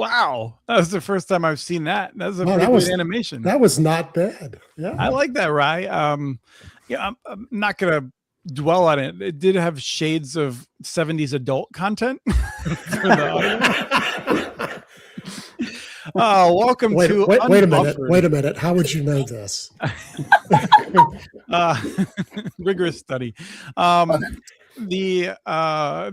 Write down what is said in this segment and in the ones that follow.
Wow, that was the first time I've seen that. That was a Wow, pretty good animation. That was not bad. Yeah, I like that, Rye. Yeah, I'm not gonna dwell on it. It did have shades of 70s adult content for the audience. Oh, welcome to wait a minute. Wait a minute. How would you know this? Rigorous study. The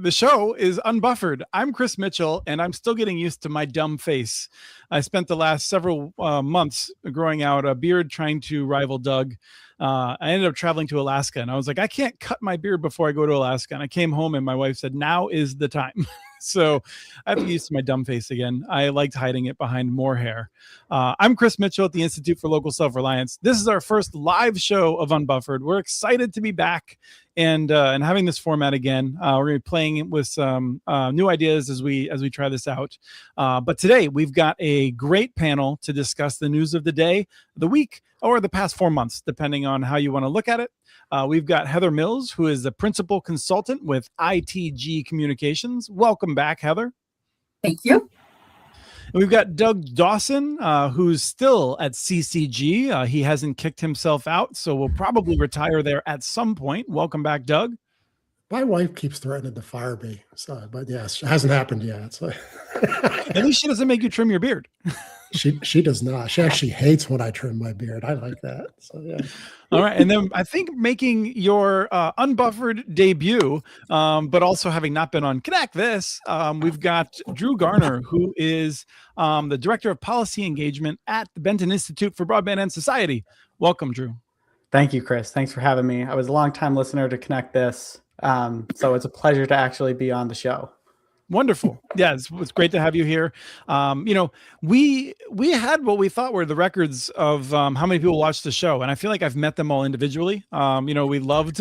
show is Unbuffered. I'm Chris Mitchell, and I'm still getting used to my dumb face. I spent the last several months growing out a beard trying to rival Doug. I ended up traveling to Alaska, and I was like, I can't cut my beard before I go to Alaska. And I came home, and my wife said, now is the time. So I have to get used to my dumb face again. I liked hiding it behind more hair. I'm Chris Mitchell at the Institute for Local Self-Reliance. This is our first live show of Unbuffered. We're excited to be back and having this format again. We're going to be playing with some new ideas as we try this out. But today we've got a great panel to discuss the news of the day, the week, or the past 4 months, depending on how you want to look at it. We've got Heather Mills, who is the principal consultant with ITG Communications. Welcome back, Heather. Thank you. And we've got Doug Dawson, who's still at CCG. He hasn't kicked himself out, so we'll probably retire there at some point. Welcome back, Doug. My wife keeps threatening to fire me, but yes, it hasn't happened yet. So. At least she doesn't make you trim your beard. She does not. She actually hates when I trim my beard. I like that. So yeah. All right, and then I think making your unbuffered debut, but also having not been on Connect This, we've got Draw Garner, who is the Director of Policy Engagement at the Benton Institute for Broadband and Society. Welcome, Drew. Thank you, Chris. Thanks for having me. I was a long-time listener to Connect This, so it's a pleasure to actually be on the show. Wonderful. Yeah, it's great to have you here. We had what we thought were the records of how many people watched the show, and I feel like I've met them all individually. We loved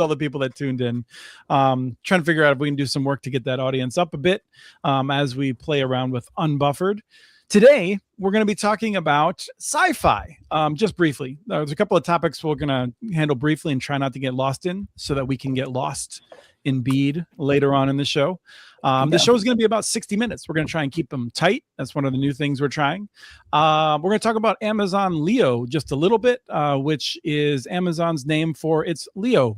all the people that tuned in. Trying to figure out if we can do some work to get that audience up a bit as we play around with Unbuffered. Today, we're going to be talking about sci-fi, just briefly. There's a couple of topics we're going to handle briefly and try not to get lost in so that we can get lost in bead later on in the show. The show is going to be about 60 minutes. We're going to try and keep them tight. That's one of the new things we're trying. We're going to talk about Amazon Leo just a little bit, which is Amazon's name for its Leo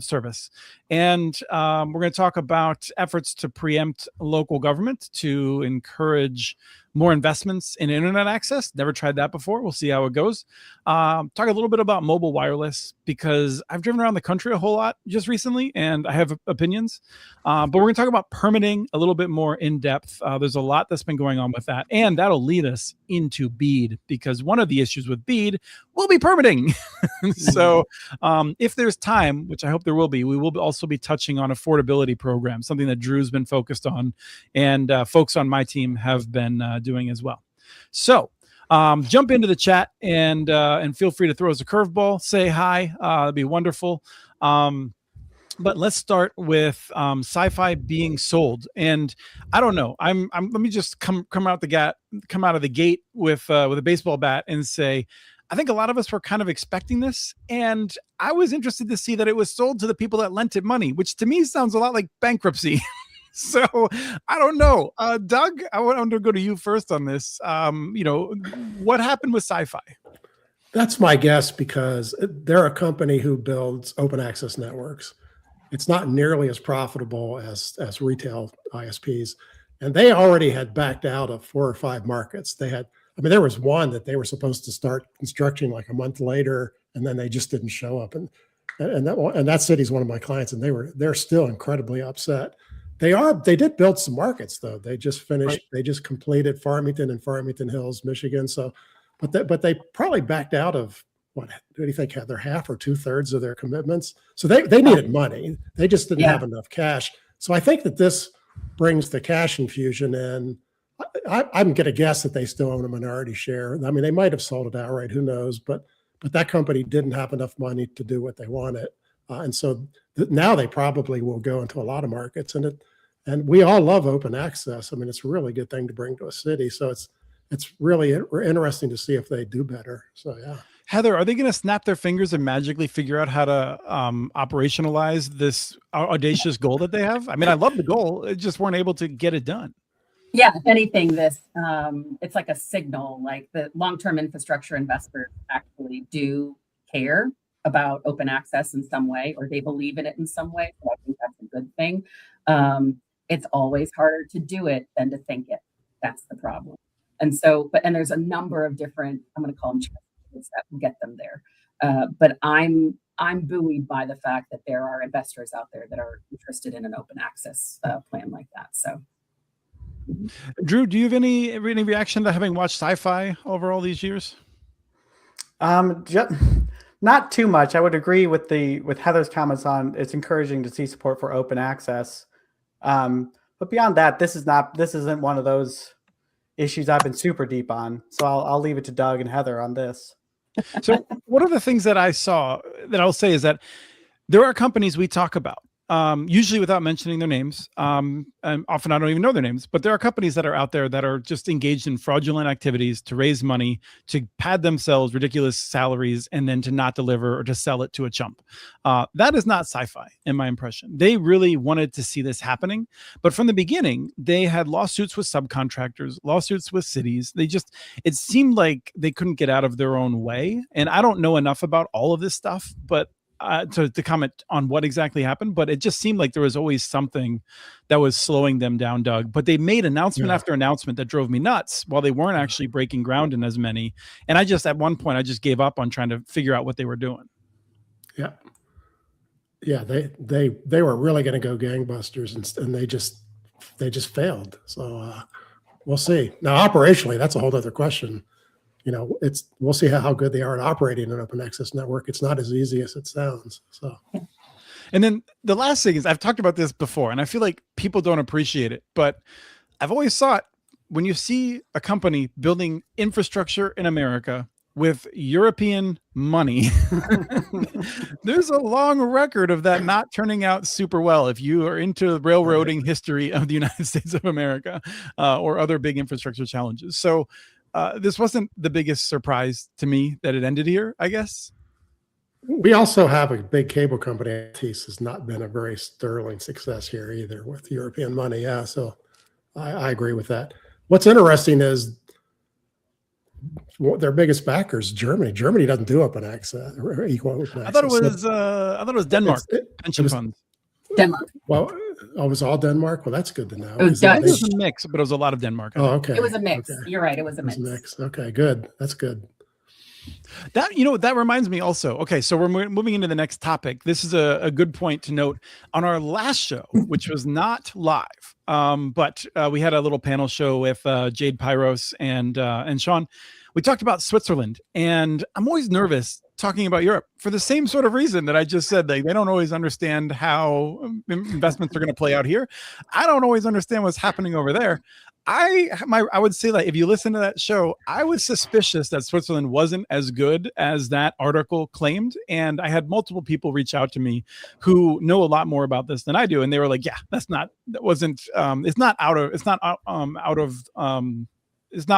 service. And we're going to talk about efforts to preempt local government to encourage more investments in internet access. Never tried that before. We'll see how it goes. Talk a little bit about mobile wireless because I've driven around the country a whole lot just recently and I have opinions. But we're going to talk about permitting a little bit more in depth. There's a lot that's been going on with that. And that'll lead us into BEAD because one of the issues with BEAD will be permitting. So if there's time, which I hope there will be, we will also be touching on affordability programs, something that Drew's been focused on and folks on my team have been doing as well. So jump into the chat and feel free to throw us a curveball, say hi. That'd be wonderful. But let's start with sci-fi being sold. And I don't know. Let me just come out of the gate with a baseball bat and say, I think a lot of us were kind of expecting this, and I was interested to see that it was sold to the people that lent it money, which to me sounds a lot like bankruptcy. So I don't know. Doug, I want to go to you first on this. What happened with sci-fi? That's my guess because they're a company who builds open access networks. It's not nearly as profitable as retail ISPs. And they already had backed out of 4 or 5 markets. There was one that they were supposed to start constructing like a month later, and then they just didn't show up. And that city's one of my clients, and they're still incredibly upset. They did build some markets though. They just finished. Right. They just completed Farmington and Farmington Hills, Michigan. So, but they probably backed out of what do you think? They're half or 2/3 of their commitments. So they needed money. They just didn't have enough cash. So I think that this brings the cash infusion in. I'm going to guess that they still own a minority share. I mean, they might have sold it outright. Who knows? But that company didn't have enough money to do what they wanted. And so now they probably will go into a lot of markets. And we all love open access. I mean, it's a really good thing to bring to a city. So it's really interesting to see if they do better. So, yeah. Heather, are they going to snap their fingers and magically figure out how to operationalize this audacious goal that they have? I mean, I love the goal. They just weren't able to get it done. Yeah, if anything, this it's like a signal, like the long-term infrastructure investors actually do care about open access in some way, or they believe in it in some way. So I think that's a good thing. It's always harder to do it than to think it. That's the problem. And so, and there's a number of different, I'm going to call them checklists that will get them there. But I'm buoyed by the fact that there are investors out there that are interested in an open access plan like that. So. Drew, do you have any reaction to having watched sci-fi over all these years? Not too much. I would agree with Heather's comments on it's encouraging to see support for open access. But beyond that, this isn't one of those issues I've been super deep on. So I'll leave it to Doug and Heather on this. So one of the things that I saw that I'll say is that there are companies we talk about, usually without mentioning their names. And often I don't even know their names, but there are companies that are out there that are just engaged in fraudulent activities to raise money, to pad themselves ridiculous salaries, and then to not deliver or to sell it to a chump. That is not sci-fi, in my impression. They really wanted to see this happening. But from the beginning, they had lawsuits with subcontractors, lawsuits with cities. It seemed like they couldn't get out of their own way. And I don't know enough about all of this stuff, but to comment on what exactly happened, but it just seemed like there was always something that was slowing them down, Doug. But they made announcement after announcement that drove me nuts while they weren't actually breaking ground in as many. And at one point, I just gave up on trying to figure out what they were doing. Yeah. Yeah. They were really going to go gangbusters and they just failed. So we'll see. Now, operationally, that's a whole other question. We'll see how good they are at operating an open access network. It's not as easy as it sounds. So, and then the last thing is, I've talked about this before, and I feel like people don't appreciate it, but I've always thought when you see a company building infrastructure in America with European money, there's a long record of that not turning out super well. If you are into the railroading history of the United States of America or other big infrastructure challenges. So, this wasn't the biggest surprise to me that it ended here, I guess. We also have a big cable company. Altice has not been a very sterling success here either with European money. Yeah, so I agree with that. What's interesting is their biggest backer is Germany. Germany doesn't do open access or equal open access. I thought it was Denmark. Pension funds. Denmark. Well, it was all Denmark. Well, that's good to know. It was Dutch. It was a mix, but it was a lot of Denmark. Oh, okay. It was a mix. Okay. You're right. It was a mix. Okay, good. That's good. That reminds me also. Okay, so we're moving into the next topic. This is a good point to note. On our last show, which was not live, but we had a little panel show with Jade Pyros and Sean. We talked about Switzerland, and I'm always nervous talking about Europe for the same sort of reason that I just said. They don't always understand how investments are going to play out here. I don't always understand what's happening over there. I would say that if you listen to that show, I was suspicious that Switzerland wasn't as good as that article claimed. And I had multiple people reach out to me who know a lot more about this than I do. And they were like, yeah, it's not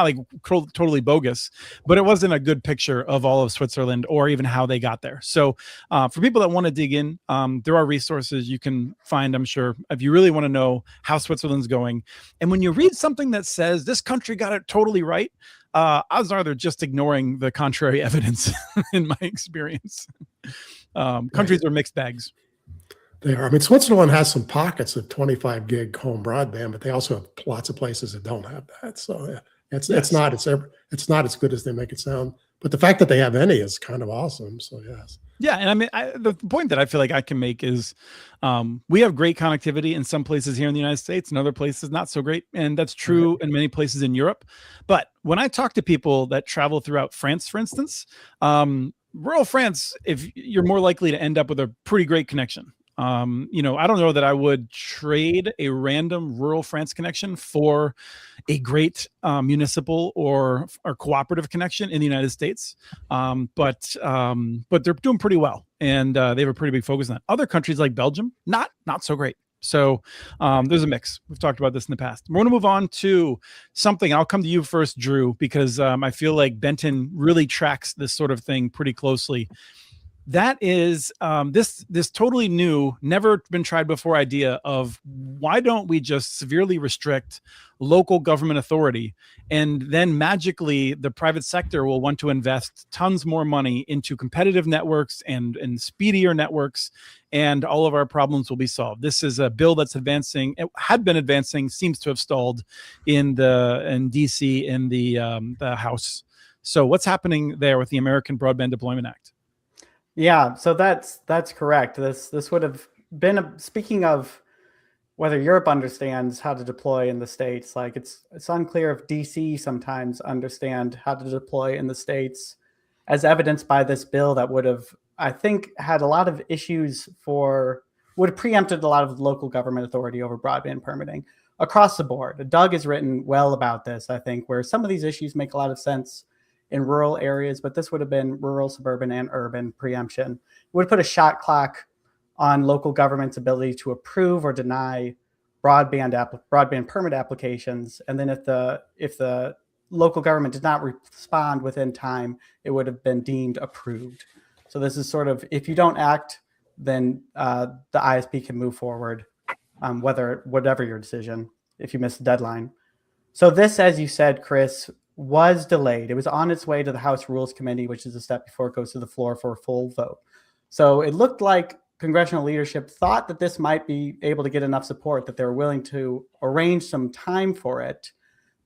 like totally bogus, but it wasn't a good picture of all of Switzerland or even how they got there. So for people that want to dig in, there are resources you can find, I'm sure, if you really want to know how Switzerland's going. And when you read something that says this country got it totally right, odds are they're just ignoring the contrary evidence in my experience. Countries are mixed bags. They are. I mean, Switzerland has some pockets of 25 gig home broadband, but they also have lots of places that don't have that. So yeah. It's not as good as they make it sound, but the fact that they have any is kind of awesome. So yes. Yeah, and I mean, the point that I feel like I can make is we have great connectivity in some places here in the United States and other places not so great, and that's true in many places in Europe. But when I talk to people that travel throughout France, for instance, rural France, if you're more likely to end up with a pretty great connection. I don't know that I would trade a random rural France connection for a great municipal or cooperative connection in the United States. But they're doing pretty well, and they have a pretty big focus on that. Other countries like Belgium, not so great. So there's a mix. We've talked about this in the past. We're going to move on to something. I'll come to you first, Drew, because I feel like Benton really tracks this sort of thing pretty closely. That is this totally new, never been tried before idea of why don't we just severely restrict local government authority, and then magically the private sector will want to invest tons more money into competitive networks and speedier networks, and all of our problems will be solved. This is a bill that's advancing. It had been advancing, seems to have stalled in DC in the House. So what's happening there with the American Broadband Deployment Act? Yeah, so that's correct. This would have been speaking of whether Europe understands how to deploy in the States. Like it's unclear if DC sometimes understand how to deploy in the States, as evidenced by this bill that would have, I think, had a lot of issues would have preempted a lot of local government authority over broadband permitting across the board. Doug has written well about this, I think, where some of these issues make a lot of sense in rural areas, but this would have been rural, suburban, and urban preemption. It would put a shot clock on local government's ability to approve or deny broadband permit applications. And then if the local government did not respond within time, it would have been deemed approved. So this is sort of, if you don't act, then the ISP can move forward, whatever your decision, if you miss the deadline. So this, as you said, Chris, was delayed. It was on its way to the House Rules Committee, which is a step before it goes to the floor for a full vote. So it looked like congressional leadership thought that this might be able to get enough support that they were willing to arrange some time for it.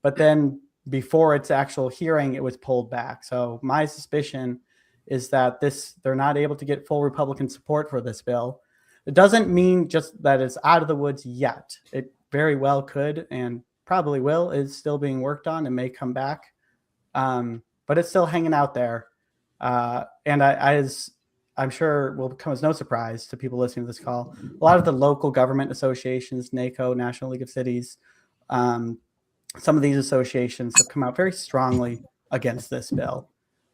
But then before its actual hearing, it was pulled back. So my suspicion is that they're not able to get full Republican support for this bill. It doesn't mean just that it's out of the woods yet. It very well could, and probably will, is still being worked on and may come back. But it's still hanging out there. And I'm sure will come as no surprise to people listening to this call, a lot of the local government associations, NACO, National League of Cities, some of these associations have come out very strongly against this bill.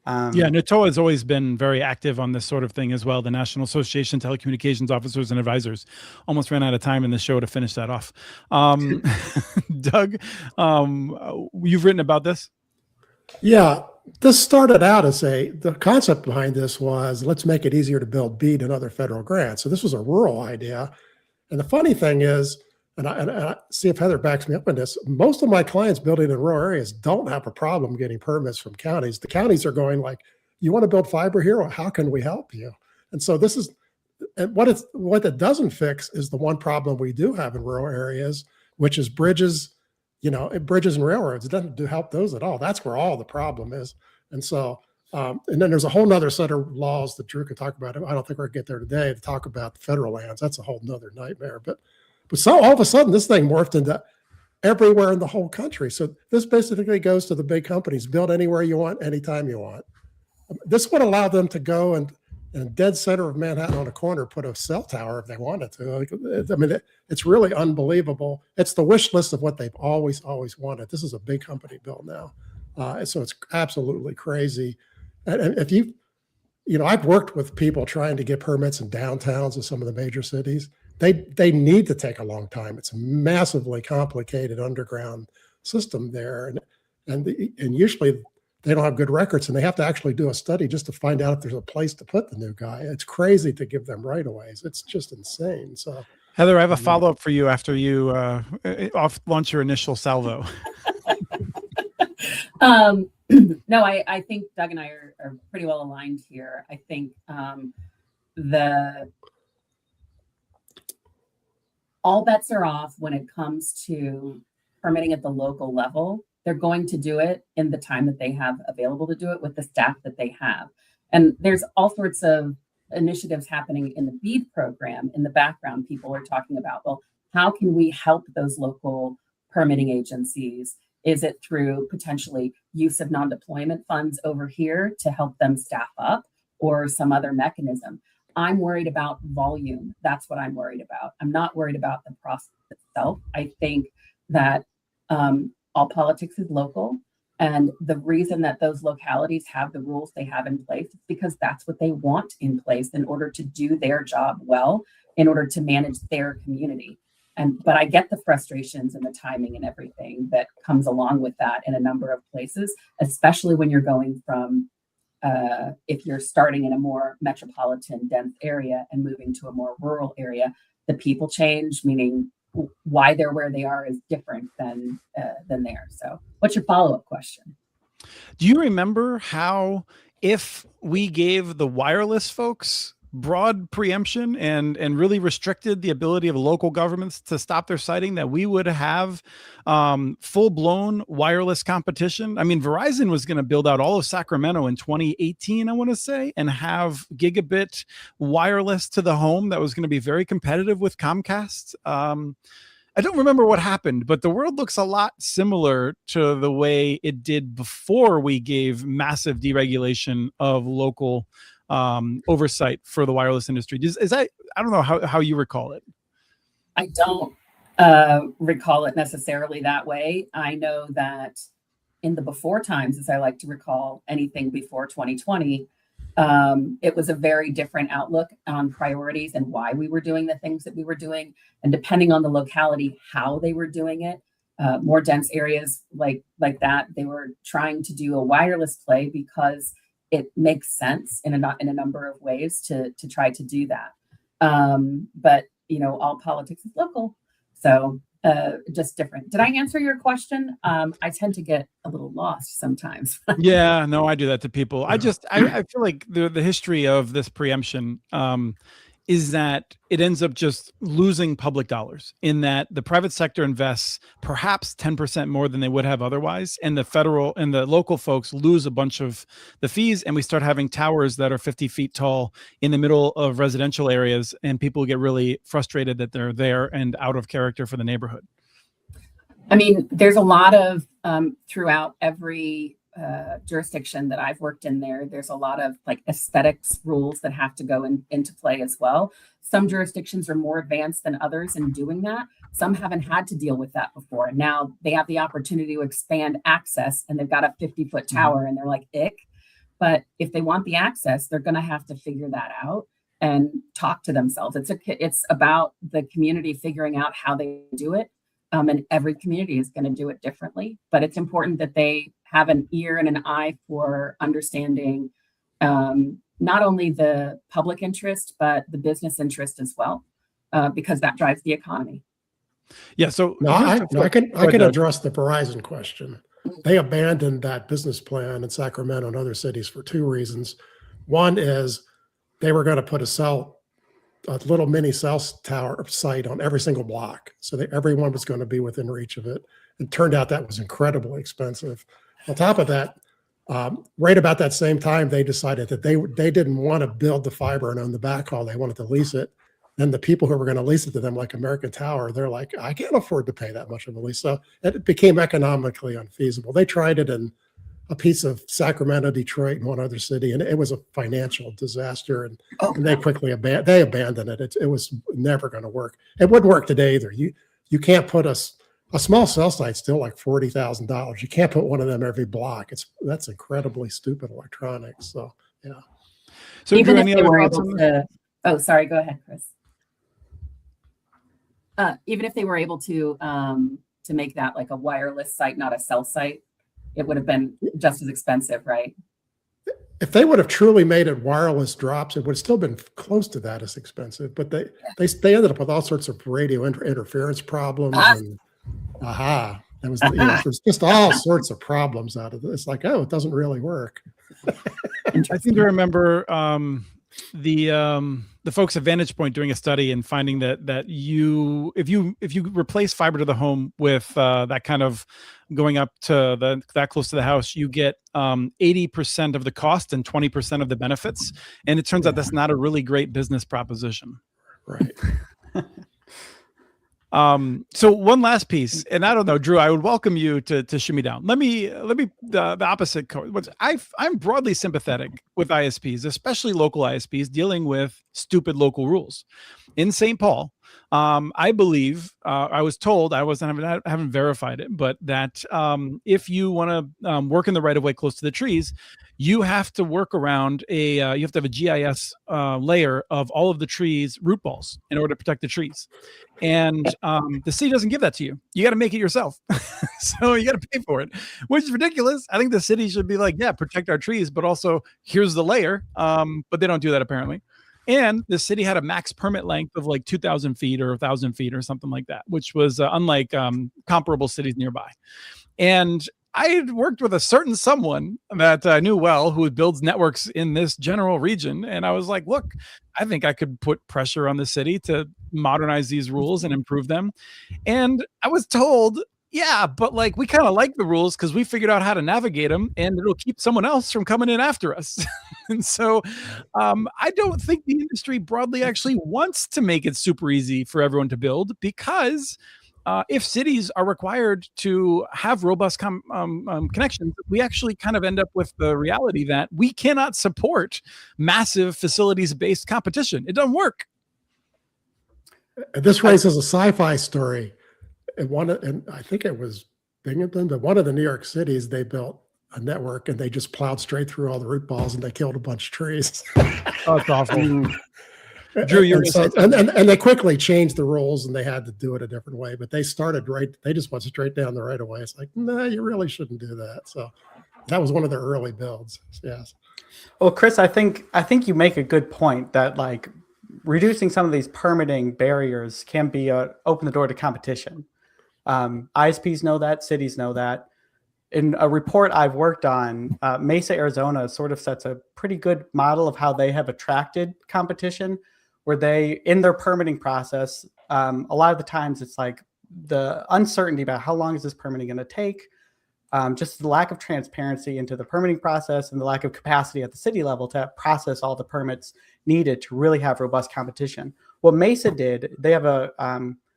Yeah, NATOA has always been very active on this sort of thing as well. The National Association of Telecommunications Officers and Advisors. Almost ran out of time in the show to finish that off. Doug, you've written about this? Yeah, this started out as the concept behind this was, let's make it easier to build BEAD and other federal grants. So this was a rural idea. And the funny thing is, and I see if Heather backs me up on this, most of my clients building in rural areas don't have a problem getting permits from counties. The counties are going like, you want to build fiber here? Well, how can we help you? And so this is, and what it doesn't fix is the one problem we do have in rural areas, which is bridges, bridges and railroads. It doesn't help those at all. That's where all the problem is. And so, and then there's a whole nother set of laws that Drew could talk about. I don't think we're gonna get there today to talk about the federal lands. That's a whole nother nightmare. But so all of a sudden, this thing morphed into everywhere in the whole country. So this basically goes to the big companies: build anywhere you want, anytime you want. This would allow them to go and in dead center of Manhattan on a corner put a cell tower if they wanted to. It's really unbelievable. It's the wish list of what they've always wanted. This is a big company built now, so it's absolutely crazy. And if I've worked with people trying to get permits in downtowns of some of the major cities. They need to take a long time. It's a massively complicated underground system there, and usually they don't have good records, and they have to actually do a study just to find out if there's a place to put the new guy. It's crazy to give them right-of-ways. It's just insane. So, Heather, I have a follow-up for you after you launch your initial salvo. No, I think Doug and I are pretty well aligned here. I think all bets are off when it comes to permitting at the local level. They're going to do it in the time that they have available to do it with the staff that they have. And there's all sorts of initiatives happening in the BEAD program. In the background, people are talking about, well, how can we help those local permitting agencies? Is it through potentially use of non-deployment funds over here to help them staff up, or some other mechanism? I'm worried about volume. That's what I'm worried about. I'm not worried about the process itself. I think that all politics is local. And the reason that those localities have the rules they have in place is because that's what they want in place in order to do their job well, in order to manage their community. But I get the frustrations and the timing and everything that comes along with that in a number of places, especially when you're going from if you're starting in a more metropolitan dense area and moving to a more rural area, the people change, meaning why they're where they are is different than there. So what's your follow-up question? Do you remember how, if we gave the wireless folks broad preemption and really restricted the ability of local governments to stop their siting, that we would have full-blown wireless competition? I mean, Verizon was going to build out all of Sacramento in 2018, I want to say, and have gigabit wireless to the home that was going to be very competitive with Comcast. I don't remember what happened, but the world looks a lot similar to the way it did before we gave massive deregulation of local oversight for the wireless industry. Is that, I don't know how you recall it. I don't recall it necessarily that way. I know that in the before times, as I like to recall anything before 2020, it was a very different outlook on priorities and why we were doing the things that we were doing. And depending on the locality, how they were doing it, more dense areas like that, they were trying to do a wireless play because it makes sense in a number of ways to try to do that. But, all politics is local. So just different. Did I answer your question? I tend to get a little lost sometimes. Yeah, no, I do that to people. I feel like the history of this preemption is that it ends up just losing public dollars, in that the private sector invests perhaps 10% more than they would have otherwise, and the federal and the local folks lose a bunch of the fees, and we start having towers that are 50 feet tall in the middle of residential areas, and people get really frustrated that they're there and out of character for the neighborhood. I mean, there's a lot of throughout every jurisdiction that I've worked in there's a lot of like aesthetics rules that have to go into play as well. Some jurisdictions are more advanced than others in doing that. Some haven't had to deal with that before. And now they have the opportunity to expand access, and they've got a 50-foot tower and they're like, ick. But if they want the access, they're going to have to figure that out and talk to themselves. It's about the community figuring out how they do it. And every community is going to do it differently, but it's important that they have an ear and an eye for understanding not only the public interest, but the business interest as well, because that drives the economy. Yeah. So I can address the Verizon question. They abandoned that business plan in Sacramento and other cities for two reasons. One is they were going to put a little mini cell tower site on every single block, so that everyone was going to be within reach of it. It turned out that was incredibly expensive. On top of that, right about that same time, they decided that they didn't want to build the fiber and own the backhaul. They wanted to lease it. And the people who were going to lease it to them, like American Tower, they're like, I can't afford to pay that much of a lease. So it became economically unfeasible. They tried it in a piece of Sacramento, Detroit, and one other city, and it was a financial disaster. And they quickly abandoned it. It was never going to work. It wouldn't work today either. You can't put a small cell site still like $40,000. You can't put one of them every block. That's incredibly stupid electronics. So yeah. So even Drew, if they were able to, oh, sorry, go ahead, Chris. Even if they were able to make that like a wireless site, not a cell site, it would have been just as expensive, right? If they would have truly made it wireless drops, it would have still been close to that as expensive. But they ended up with all sorts of radio interference problems and there's just all sorts of problems out of it. It's like, it doesn't really work. I seem to remember the folks at Vantage Point doing a study and finding that if you replace fiber to the home with that kind of going up to that close to the house, you get 80% of the cost and 20% of the benefits. And it turns out that's not a really great business proposition. Right. So one last piece, and I don't know, Drew, I would welcome you to shoot me down. Let me the opposite. I'm broadly sympathetic with ISPs, especially local ISPs, dealing with stupid local rules. In St. Paul, I believe, I was told, I haven't verified it, but that if you want to work in the right of way close to the trees, you have to work around you have to have a GIS layer of all of the trees' root balls in order to protect the trees. And the city doesn't give that to you. You got to make it yourself. So you got to pay for it, which is ridiculous. I think the city should be like, yeah, protect our trees, but also here's the layer. But they don't do that apparently. And the city had a max permit length of like 2,000 feet or 1,000 feet or something like that, which was unlike comparable cities nearby. And I had worked with a certain someone that I knew well who builds networks in this general region. And I was like, look, I think I could put pressure on the city to modernize these rules and improve them. And I was told, yeah, but like we kind of like the rules because we figured out how to navigate them and it'll keep someone else from coming in after us. And so I don't think the industry broadly actually wants to make it super easy for everyone to build, because if cities are required to have robust connections, we actually kind of end up with the reality that we cannot support massive facilities-based competition. It doesn't work. This raises a sci-fi story. And I think it was Binghamton, but one of the New York cities, they built a network and they just plowed straight through all the root balls and they killed a bunch of trees. Oh, it's awful. Drew, and they quickly changed the rules and they had to do it a different way, but they just went straight down the right of way. It's like, no, you really shouldn't do that. So that was one of their early builds. Yes. Well, Chris, I think you make a good point that like reducing some of these permitting barriers can be open the door to competition. ISPs know that, cities know that. In a report I've worked on, Mesa, Arizona sort of sets a pretty good model of how they have attracted competition, where they, in their permitting process, a lot of the times it's like the uncertainty about how long is this permitting going to take, just the lack of transparency into the permitting process and the lack of capacity at the city level to process all the permits needed to really have robust competition. What Mesa did, they have a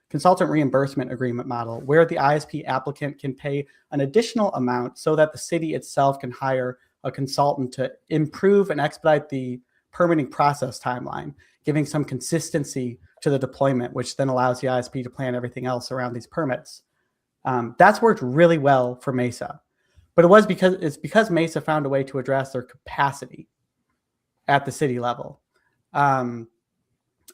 consultant reimbursement agreement model where the ISP applicant can pay an additional amount so that the city itself can hire a consultant to improve and expedite the permitting process timeline, giving some consistency to the deployment, which then allows the ISP to plan everything else around these permits. That's worked really well for Mesa, but it's because Mesa found a way to address their capacity at the city level. I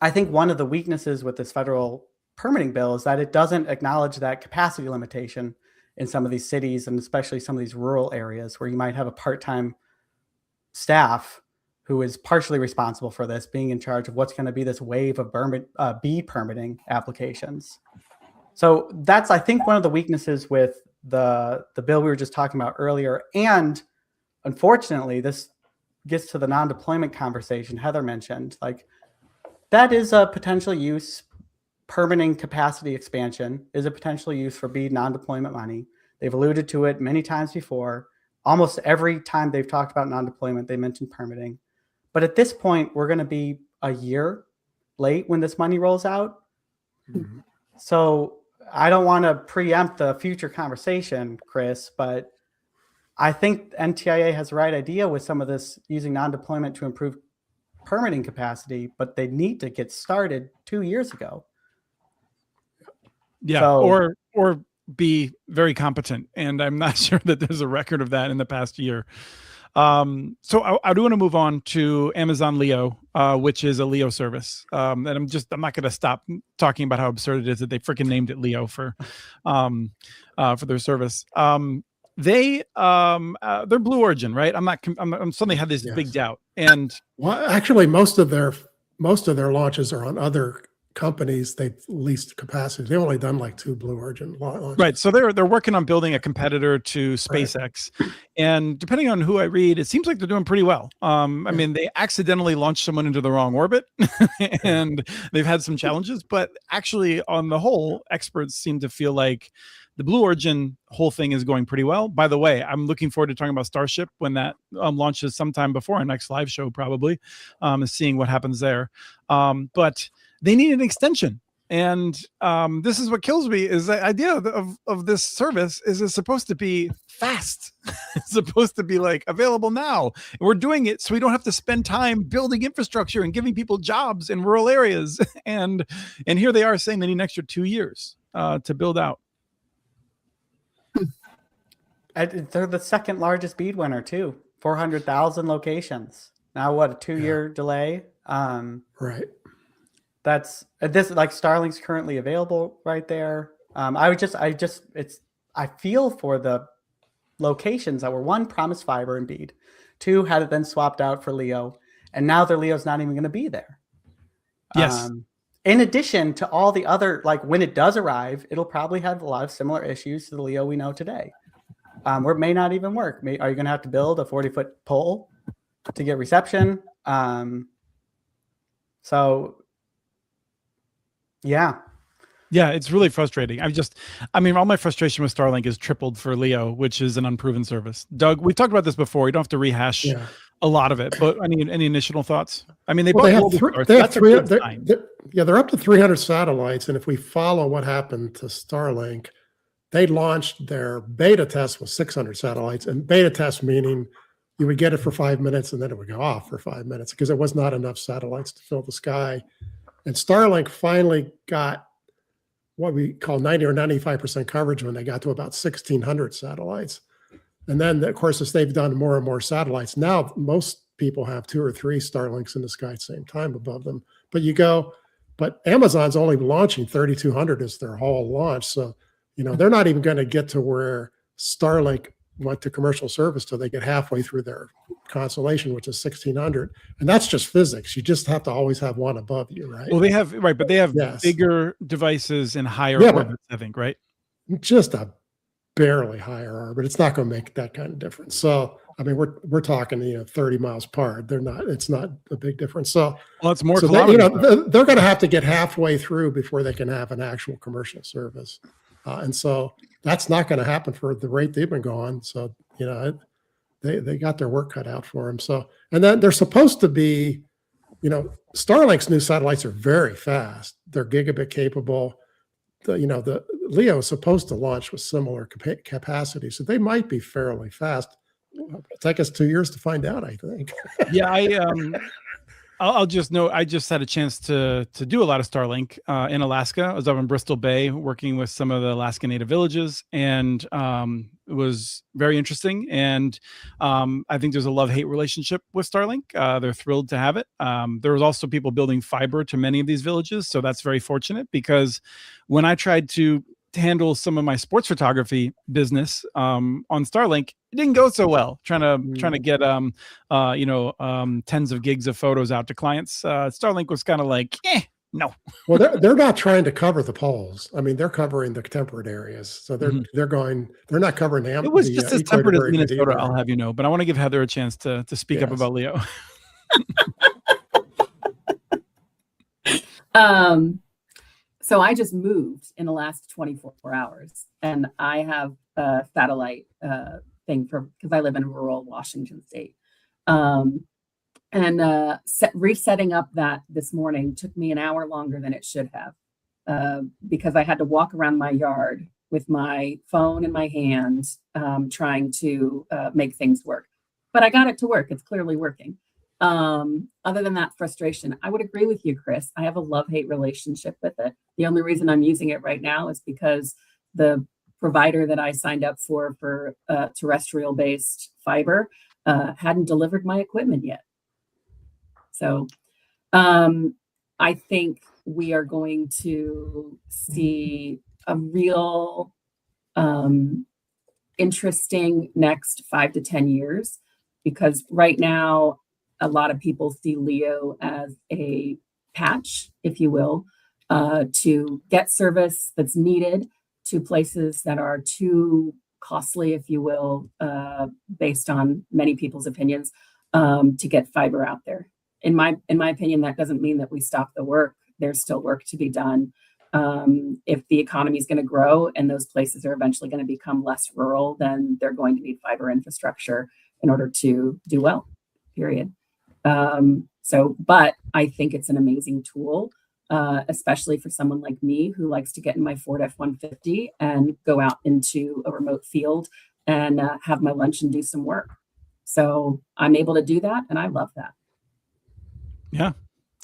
think one of the weaknesses with this federal permitting bill is that it doesn't acknowledge that capacity limitation in some of these cities, and especially some of these rural areas where you might have a part-time staff who is partially responsible for this, being in charge of what's going to be this wave of B permitting applications. So that's, I think, one of the weaknesses with the bill we were just talking about earlier. And unfortunately, this gets to the non-deployment conversation Heather mentioned. Like, that is a potential use. Permitting capacity expansion is a potential use for BEAD non-deployment money. They've alluded to it many times before. Almost every time they've talked about non-deployment, they mentioned permitting. But at this point, we're going to be a year late when this money rolls out. Mm-hmm. So I don't want to preempt the future conversation, Chris, but I think NTIA has the right idea with some of this using non-deployment to improve permitting capacity, but they need to get started 2 years ago. Yeah, so, or be very competent, and I'm not sure that there's a record of that in the past year. So I do want to move on to Amazon Leo, which is a Leo service. And I'm not going to stop talking about how absurd it is that they freaking named it Leo for their service. They're Blue Origin, right? I'm suddenly had this big doubt. And well, actually, most of their launches are on other companies. They've leased capacity. They've only done like 2 Blue Origin launches. Right. So they're working on building a competitor to SpaceX. Right. And depending on who I read, it seems like they're doing pretty well. I mean, they accidentally launched someone into the wrong orbit and they've had some challenges, but actually on the whole, experts seem to feel like the Blue Origin whole thing is going pretty well. By the way, I'm looking forward to talking about Starship when that launches sometime before our next live show, probably, and seeing what happens there. But they need an extension. And this is what kills me is the idea of this service is it's supposed to be fast. It's supposed to be like available now. And we're doing it so we don't have to spend time building infrastructure and giving people jobs in rural areas. And here they are saying they need an extra 2 years to build out. They're the second largest BEAD winner too. 400,000 locations. Now what, a 2-year delay? Right. That's this, like Starlink's currently available right there. I feel for the locations that were, one, promised fiber and BEAD, two, had it then swapped out for LEO, and now their LEO's not even going to be there. Yes. In addition to all the other, like when it does arrive, it'll probably have a lot of similar issues to the LEO we know today. Or it may not even work. Are you going to have to build a 40-foot pole to get reception? Yeah, it's really frustrating. All my frustration with Starlink is tripled for LEO, which is an unproven service. Doug, we talked about this before. You don't have to rehash a lot of it, but any initial thoughts? I mean, they're up to 300 satellites, and if we follow what happened to Starlink, they launched their beta test with 600 satellites, and beta test meaning you would get it for 5 minutes and then it would go off for 5 minutes because there was not enough satellites to fill the sky. And Starlink finally got what we call 90 or 95% coverage when they got to about 1,600 satellites. And then, of course, as they've done more and more satellites, now most people have 2 or 3 Starlinks in the sky at the same time above them. But Amazon's only launching 3,200 as their whole launch. So, they're not even going to get to where Starlink went to commercial service till they get halfway through their constellation, which is 1,600. And that's just physics. You just have to always have one above you, right? Well, they have bigger devices and higher orbits, I think, right? Just a barely higher orbit. It's not going to make that kind of difference. So, I mean, we're talking 30 miles apart. It's not a big difference. So, it's more. So they're going to have to get halfway through before they can have an actual commercial service, and so that's not going to happen for the rate they've been going. So, they got their work cut out for them. So, and then they're supposed to be, Starlink's new satellites are very fast. They're gigabit capable. The LEO is supposed to launch with similar capacity, so they might be fairly fast. It'll take us 2 years to find out, I think. Yeah, I'll just note, I just had a chance to do a lot of Starlink in Alaska. I was up in Bristol Bay working with some of the Alaska Native villages, and it was very interesting. And I think there's a love-hate relationship with Starlink. They're thrilled to have it. There was also people building fiber to many of these villages, so that's very fortunate, because when I tried to handle some of my sports photography business on Starlink, it didn't go so well. Trying to get tens of gigs of photos out to clients. Starlink was kind of like, no. Well, they're not trying to cover the poles. I mean, they're covering the temperate areas. So they're not covering the. It was just as temperate as Minnesota, I'll have you know. But I want to give Heather a chance to speak up about LEO. So I just moved in the last 24 hours, and I have a satellite thing because I live in rural Washington State. Resetting up that this morning took me an hour longer than it should have, because I had to walk around my yard with my phone in my hand, trying to make things work. But I got it to work. It's clearly working. Other than that frustration, I would agree with you, Chris. I have a love-hate relationship with it. The only reason I'm using it right now is because the provider that I signed up for terrestrial-based fiber hadn't delivered my equipment yet. So I think we are going to see a real interesting next 5 to 10 years, because right now, a lot of people see LEO as a patch, if you will, to get service that's needed to places that are too costly, if you will, based on many people's opinions, to get fiber out there. In my opinion, that doesn't mean that we stop the work. There's still work to be done. If the economy is going to grow and those places are eventually going to become less rural, then they're going to need fiber infrastructure in order to do well, period. But I think it's an amazing tool. especially for someone like me who likes to get in my Ford F-150 and go out into a remote field and have my lunch and do some work. So I'm able to do that, and I love that. Yeah.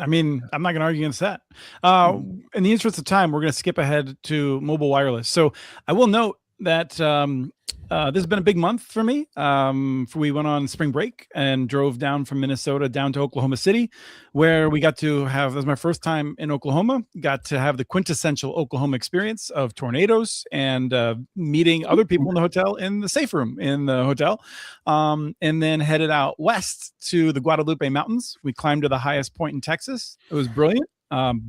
I mean, I'm not going to argue against that. In the interest of time, we're going to skip ahead to mobile wireless. So I will note that this has been a big month for me. We went on spring break and drove down from Minnesota down to Oklahoma City, where we got to have, this was my first time in Oklahoma, got to have the quintessential Oklahoma experience of tornadoes and meeting other people in the hotel, in the safe room in the hotel, and then headed out west to the Guadalupe Mountains. We climbed to the highest point in Texas. It was brilliant.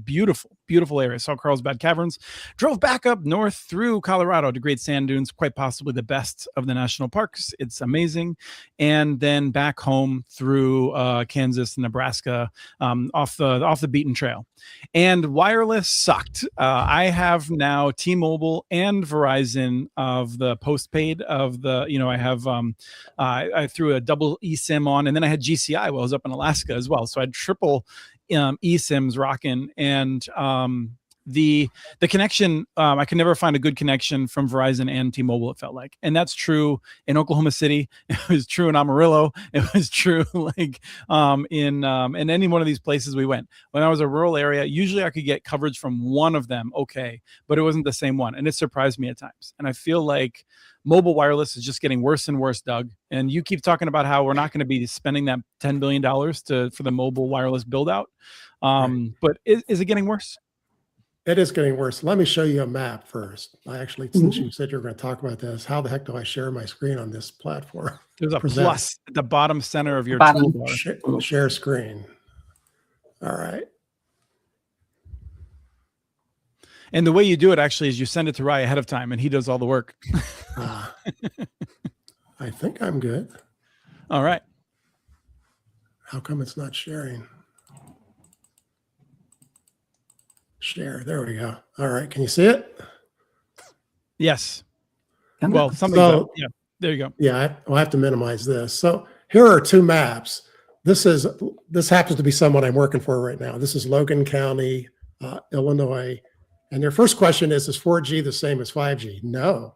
Beautiful area. Saw Carlsbad Caverns, drove back up north through Colorado to Great Sand Dunes, quite possibly the best of the national parks. It's amazing. And then back home through Kansas and Nebraska, off the beaten trail. And wireless sucked. I have now T-Mobile and Verizon of the postpaid of the, I have, I threw a double eSIM on, and then I had GCI while I was up in Alaska as well. So I had triple eSIMs rocking, and the connection, I could never find a good connection from Verizon and T-Mobile, it felt like. And that's true in Oklahoma City. It was true in Amarillo. It was true like in any one of these places we went. When I was a rural area, usually I could get coverage from one of them, okay, but it wasn't the same one. And it surprised me at times. And I feel like mobile wireless is just getting worse and worse, Doug. And you keep talking about how we're not going to be spending that $10 billion for the mobile wireless build out. Right. But is it getting worse? It is getting worse. Let me show you a map first. I actually, since you said you were going to talk about this, how the heck do I share my screen on this platform? There's a Present. plus at the bottom center of your Bottom. toolbar. Share screen. All right. And the way you do it actually is you send it to Rye ahead of time, and he does all the work. I think I'm good. All right. How come it's not sharing? Share. There we go. All right. Can you see it? Yes. Come Well, on. something's So- up. Yeah. There you go. Yeah, I'll have to minimize this. So here are two maps. This happens to be someone I'm working for right now. This is Logan County, Illinois. And their first question is 4G the same as 5G? No.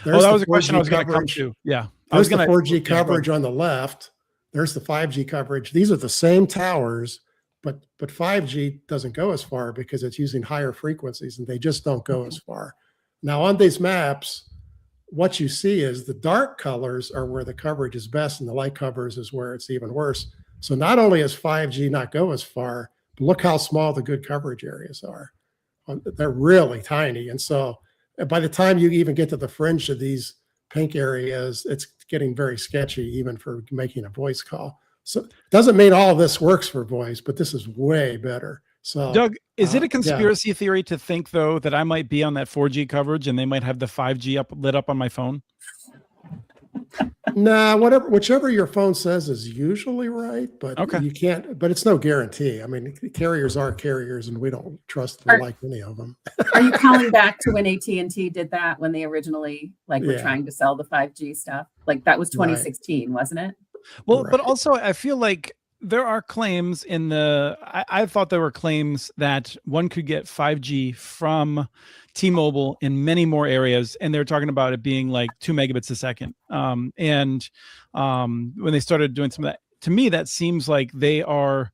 That was the a question 4G I was going to come coverage. to. Yeah. There's the 4G coverage on the left. There's the 5G coverage. These are the same towers, but 5G doesn't go as far because it's using higher frequencies, and they just don't go as far. Now on these maps, what you see is the dark colors are where the coverage is best, and the light covers is where it's even worse. So not only does 5G not go as far, but look how small the good coverage areas are. They're really tiny. And so by the time you even get to the fringe of these pink areas, it's getting very sketchy, even for making a voice call. So it doesn't mean all of this works for voice, but this is way better. So Doug, is it a yeah. conspiracy theory to think, though, that I might be on that 4G coverage and they might have the 5G lit up on my phone? Nah, whichever your phone says is usually right, but Okay. you can't, but it's no guarantee. I mean, carriers are carriers, and we don't trust them like any of them. Are you calling back to when AT&T did that, when they originally were Yeah. trying to sell the 5G stuff? Like that was 2016, wasn't it? Well, but Right. also I feel like there are claims I thought there were claims that one could get 5G from T-Mobile in many more areas, and they're talking about it being like 2 megabits a second. And when they started doing some of that, to me, that seems like they are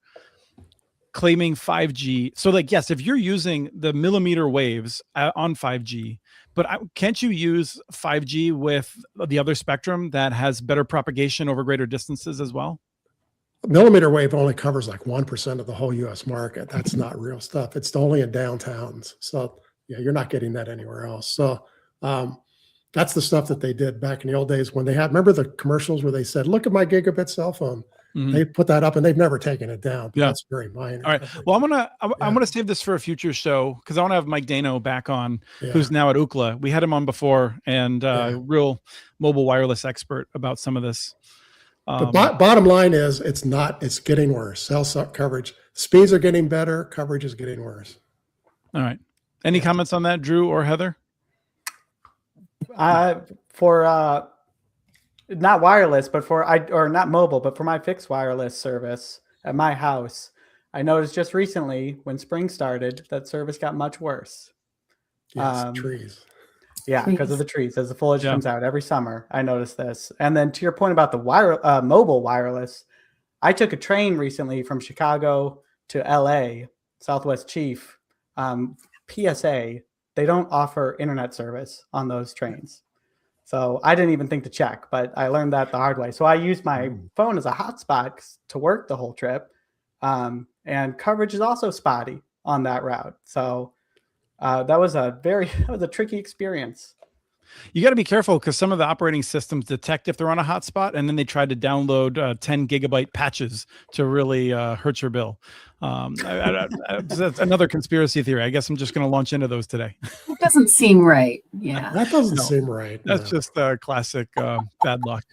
claiming 5G. So like, yes, if you're using the millimeter waves on 5G, but can't you use 5G with the other spectrum that has better propagation over greater distances as well? Millimeter wave only covers like 1% of the whole US market. That's not real stuff. It's only in downtowns. So yeah, you're not getting that anywhere else. So that's the stuff that they did back in the old days when they had, remember the commercials where they said, look at my gigabit cell phone. Mhm. They put that up and they've never taken it down. Yeah. That's very minor. All right. Well, I'm gonna save this for a future show because I want to have Mike Dano back on, Yeah. who's now at Ookla. We had him on before, and real mobile wireless expert about some of this. But bottom line is it's getting worse. Cell coverage, speeds are getting better. Coverage is getting worse. All right. Any comments on that, Drew or Heather? For not wireless, but or not mobile, but for my fixed wireless service at my house, I noticed just recently when spring started that service got much worse. Yes, trees. Yeah, because of Trees. the trees. As the foliage Yeah. comes out every summer, I noticed this. And then to your point about the mobile wireless, I took a train recently from Chicago to LA, Southwest Chief. PSA, they don't offer internet service on those trains. So I didn't even think to check, but I learned that the hard way. So I used my phone as a hotspot to work the whole trip. And coverage is also spotty on that route. So that was a tricky experience. You got to be careful because some of the operating systems detect if they're on a hotspot, and then they try to download 10 gigabyte patches to really hurt your bill. That's another conspiracy theory. I guess I'm just going to launch into those today. It doesn't seem right. Yeah. That doesn't seem right. That's no. just classic bad luck.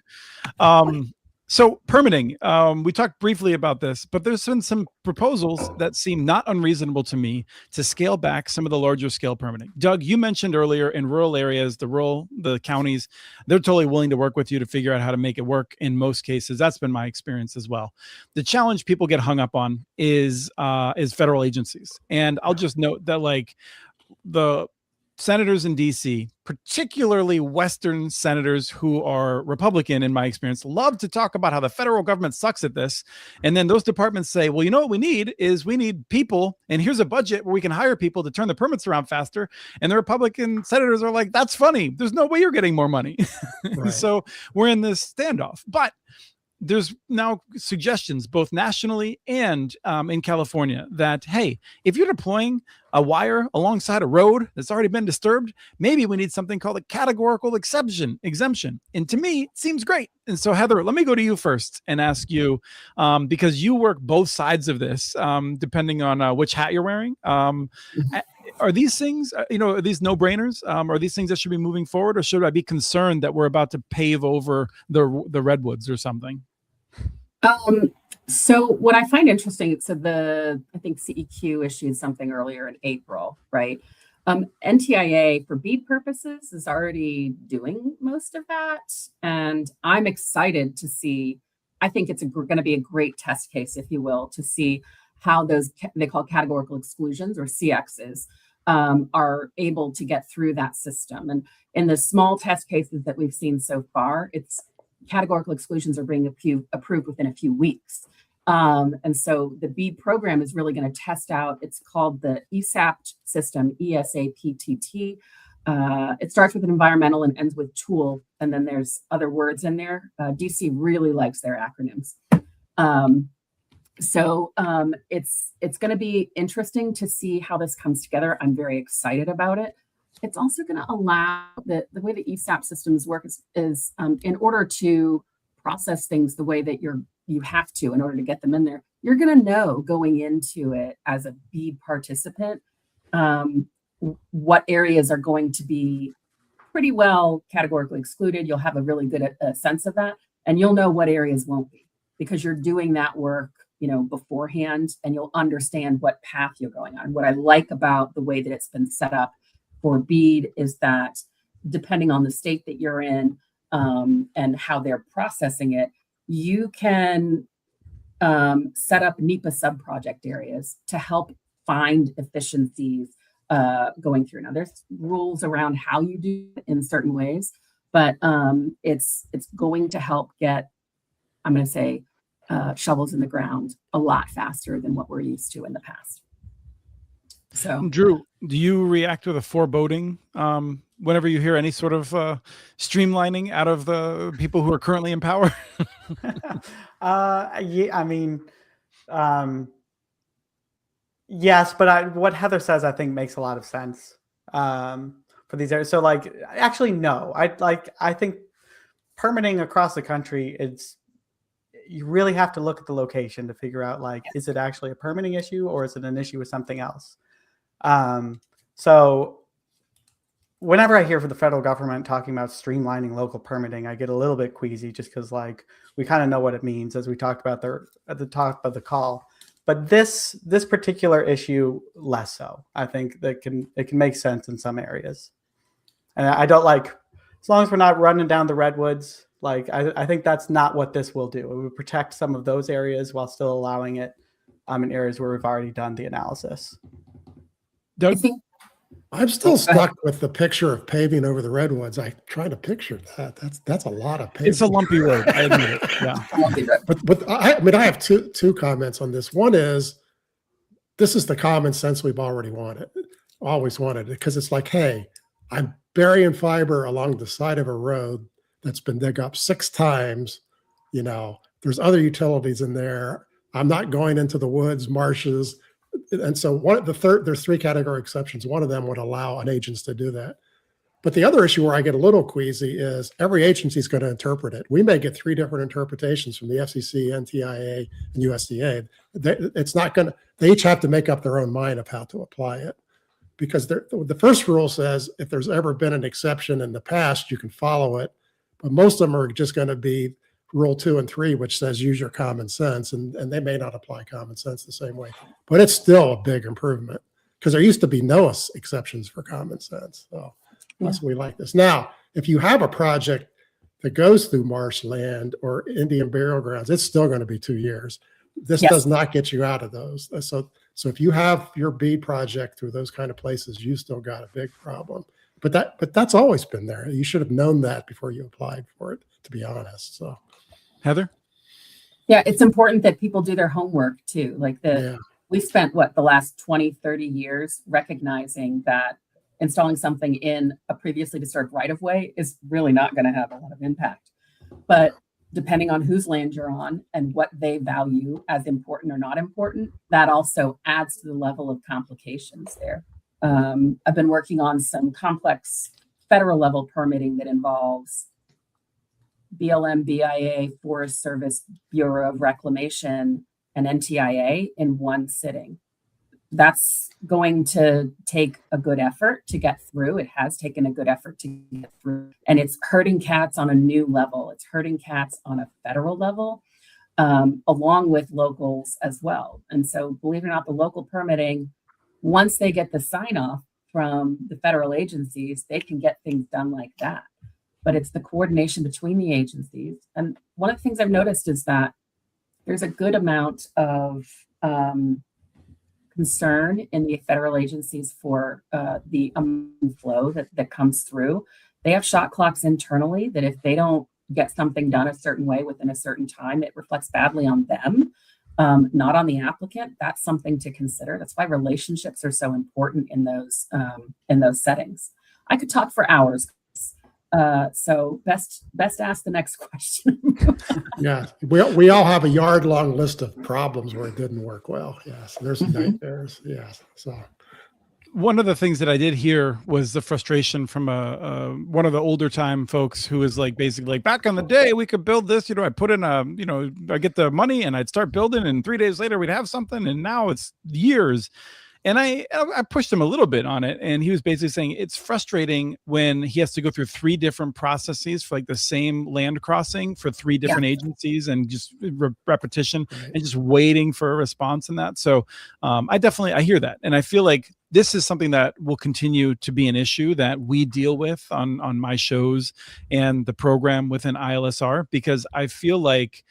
So permitting, we talked briefly about this, but there's been some proposals that seem not unreasonable to me to scale back some of the larger scale permitting. Doug, you mentioned earlier in rural areas, the counties, they're totally willing to work with you to figure out how to make it work in most cases. That's been my experience as well. The challenge people get hung up on is federal agencies. And I'll just note that like the senators in DC, particularly Western senators who are Republican, in my experience, love to talk about how the federal government sucks at this. And then those departments say, well, you know what we need people. And here's a budget where we can hire people to turn the permits around faster. And the Republican senators are like, that's funny. There's no way you're getting more money. Right. So we're in this standoff. But there's now suggestions both nationally and in California that, hey, if you're deploying a wire alongside a road that's already been disturbed, maybe we need something called a categorical exemption. And to me, it seems great. And so, Heather, let me go to you first and ask you, because you work both sides of this, depending on which hat you're wearing. Are these things, are these no-brainers? Are these things that should be moving forward, or should I be concerned that we're about to pave over the redwoods or something? So what I find interesting, so I think CEQ issued something earlier in April, right? NTIA for BEAD purposes is already doing most of that. And I'm excited to see, I think it's going to be a great test case, if you will, to see how those, they call categorical exclusions or CXs, are able to get through that system. And in the small test cases that we've seen so far, it's categorical exclusions are being approved within a few weeks. And so the BEAD program is really going to test out, it's called the ESAPT system, ESAPTT. It starts with an environmental and ends with tool. And then there's other words in there. DC really likes their acronyms. So it's going to be interesting to see how this comes together. I'm very excited about it. It's also going to allow the way the ESAP systems work is in order to process things the way that you have to in order to get them in there, you're going to know going into it as a BEAD participant what areas are going to be pretty well categorically excluded. You'll have a really good sense of that, and you'll know what areas won't be because you're doing that work beforehand, and you'll understand what path you're going on. What I like about the way that it's been set up for BEAD is that depending on the state that you're in and how they're processing it, you can set up NEPA sub-project areas to help find efficiencies going through. Now, there's rules around how you do it in certain ways, but it's going to help get, I'm going to say, shovels in the ground a lot faster than what we're used to in the past. So, Drew, do you react with a foreboding whenever you hear any sort of streamlining out of the people who are currently in power? Yeah, I mean, yes, but what Heather says, I think, makes a lot of sense for these areas. So, actually, no. I think permitting across the country, you really have to look at the location to figure out, is it actually a permitting issue or is it an issue with something else? So whenever I hear from the federal government talking about streamlining local permitting, I get a little bit queasy just because we kind of know what it means, as we talked about at the top of the call. But this particular issue, less so. I think that it can make sense in some areas. And I don't as long as we're not running down the redwoods, I think that's not what this will do. It will protect some of those areas while still allowing it in areas where we've already done the analysis. I Doug? think I'm still stuck with the picture of paving over the redwoods. I try to picture that. That's a lot of paving. It's a lumpy road. I admit it. Yeah. But I mean, I have two comments on this. One is, this is the common sense we've always wanted, because it's like, hey, I'm burying fiber along the side of a road that's been dug up 6 times. You know, there's other utilities in there. I'm not going into the woods, marshes. And so there's 3 category exceptions. One of them would allow an agency to do that. But the other issue where I get a little queasy is every agency is going to interpret it. We may get 3 different interpretations from the FCC, NTIA, and USDA. They each have to make up their own mind of how to apply it. Because the first rule says if there's ever been an exception in the past, you can follow it. But most of them are just going to be Rule 2 and 3, which says use your common sense, and they may not apply common sense the same way. But it's still a big improvement, because there used to be no exceptions for common sense. So that's why we like this. Now, if you have a project that goes through marshland or Indian burial grounds, it's still going to be 2 years. This does not get you out of those. So if you have your BEAD project through those kind of places, you still got a big problem. But that's always been there. You should have known that before you applied for it, to be honest. So, Heather? Yeah, it's important that people do their homework too. Like we spent the last 20, 30 years recognizing that installing something in a previously disturbed right-of-way is really not going to have a lot of impact. But depending on whose land you're on and what they value as important or not important, that also adds to the level of complications there. I've been working on some complex federal level permitting that involves BLM, BIA, Forest Service, Bureau of Reclamation, and NTIA in one sitting. That's going to take a good effort to get through. It has taken a good effort to get through. And it's hurting cats on a new level. It's hurting cats on a federal level, along with locals as well. And so, believe it or not, the local permitting, once they get the sign off from the federal agencies, they can get things done like that. But it's the coordination between the agencies. And one of the things I've noticed is that there's a good amount of concern in the federal agencies for the flow that comes through. They have shot clocks internally that if they don't get something done a certain way within a certain time, it reflects badly on them, not on the applicant. That's something to consider. That's why relationships are so important in those settings. I could talk for hours. So best ask the next question. Yeah, we all have a yard-long list of problems where it didn't work well. Yes, there's nightmares. Yes, so. One of the things that I did hear was the frustration from one of the older time folks who was like, basically like, back in the day, we could build this, I put in I get the money and I'd start building and 3 days later we'd have something, and now it's years. And I pushed him a little bit on it, and he was basically saying it's frustrating when he has to go through 3 different processes for like the same land crossing for 3 different agencies, and just repetition and just waiting for a response in that. So I hear that, and I feel like this is something that will continue to be an issue that we deal with on my shows and the program within ILSR, because I feel like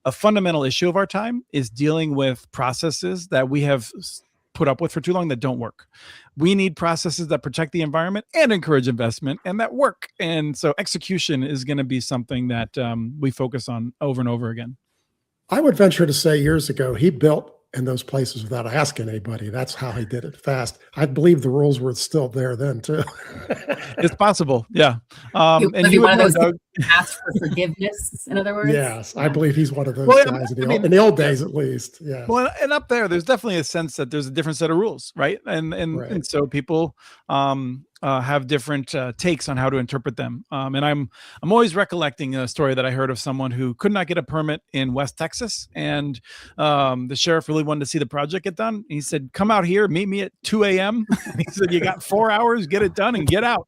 a fundamental issue of our time is dealing with processes that we have put up with for too long that don't work. We need processes that protect the environment and encourage investment and that work. And so execution is going to be something that we focus on over and over again. I would venture to say years ago, he built in those places without asking anybody. That's how he did it fast. I believe the rules were still there then too. It's possible. Yeah. And you one of those ask for forgiveness, in other words? Yes. I believe he's one of those guys in the old days, at least. Yeah. Well, and up there's definitely a sense that there's a different set of rules, right? And so people have different takes on how to interpret them. And I'm always recollecting a story that I heard of someone who could not get a permit in West Texas, and the sheriff really wanted to see the project get done. He said, "Come out here, meet me at 2 a.m." He said, "You got 4 hours, get it done and get out."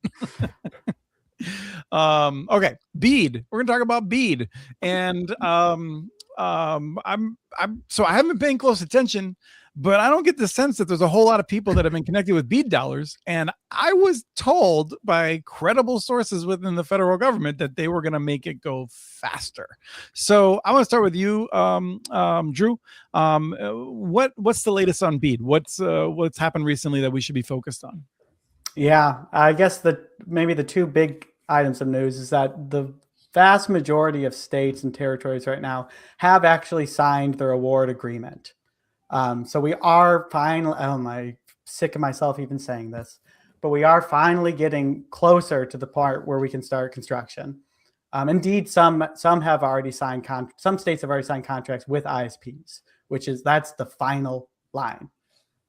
Okay, BEAD. We're gonna talk about BEAD, and so I haven't been paying close attention, but I don't get the sense that there's a whole lot of people that have been connected with BEAD dollars. And I was told by credible sources within the federal government that they were going to make it go faster. So I want to start with you, Drew. What's the latest on BEAD? What's happened recently that we should be focused on? Yeah, I guess maybe the two big items of news is that the vast majority of states and territories right now have actually signed their award agreement. So we are finally, I'm sick of myself even saying this, but we are finally getting closer to the part where we can start construction. Indeed, some have already signed some states have already signed contracts with ISPs, that's the final line.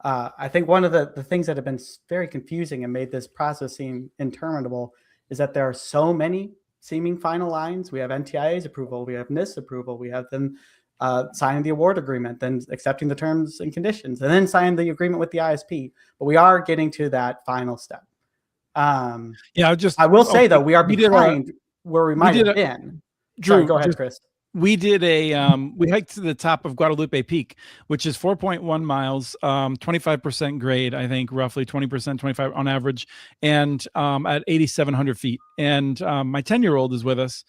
I think one of the things that have been very confusing and made this process seem interminable is that there are so many seeming final lines. We have NTIA's approval, we have NIST approval, we have them signing the award agreement, then accepting the terms and conditions, and then signing the agreement with the ISP. But we are getting to that final step. I will say though, we are behind where we might have been. Drew, sorry, go ahead, Chris. We did we hiked to the top of Guadalupe Peak, which is 4.1 miles, 25% grade, I think roughly 20%, 25 on average, and at 8,700 feet. And my 10-year-old is with us.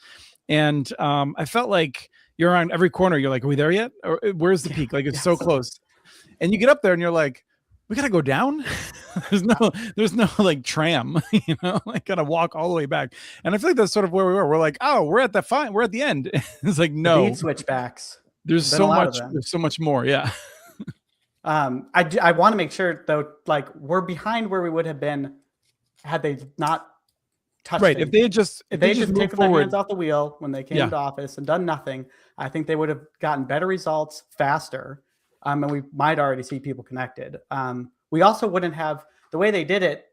And I felt like you're on every corner. You're like, are we there yet? Or where's the peak? Like, it's so close. And you get up there and you're like, we gotta go down. there's no like tram, like gotta walk all the way back. And I feel like that's sort of where we were. We're like, oh, we're at the end. It's like, no, the switchbacks. There's so much more. Yeah. I want to make sure though, like we're behind where we would have been had they not touched. Right. If they had just taken their hands off the wheel when they came into office and done nothing, I think they would have gotten better results faster. And we might already see people connected. We also wouldn't have, the way they did it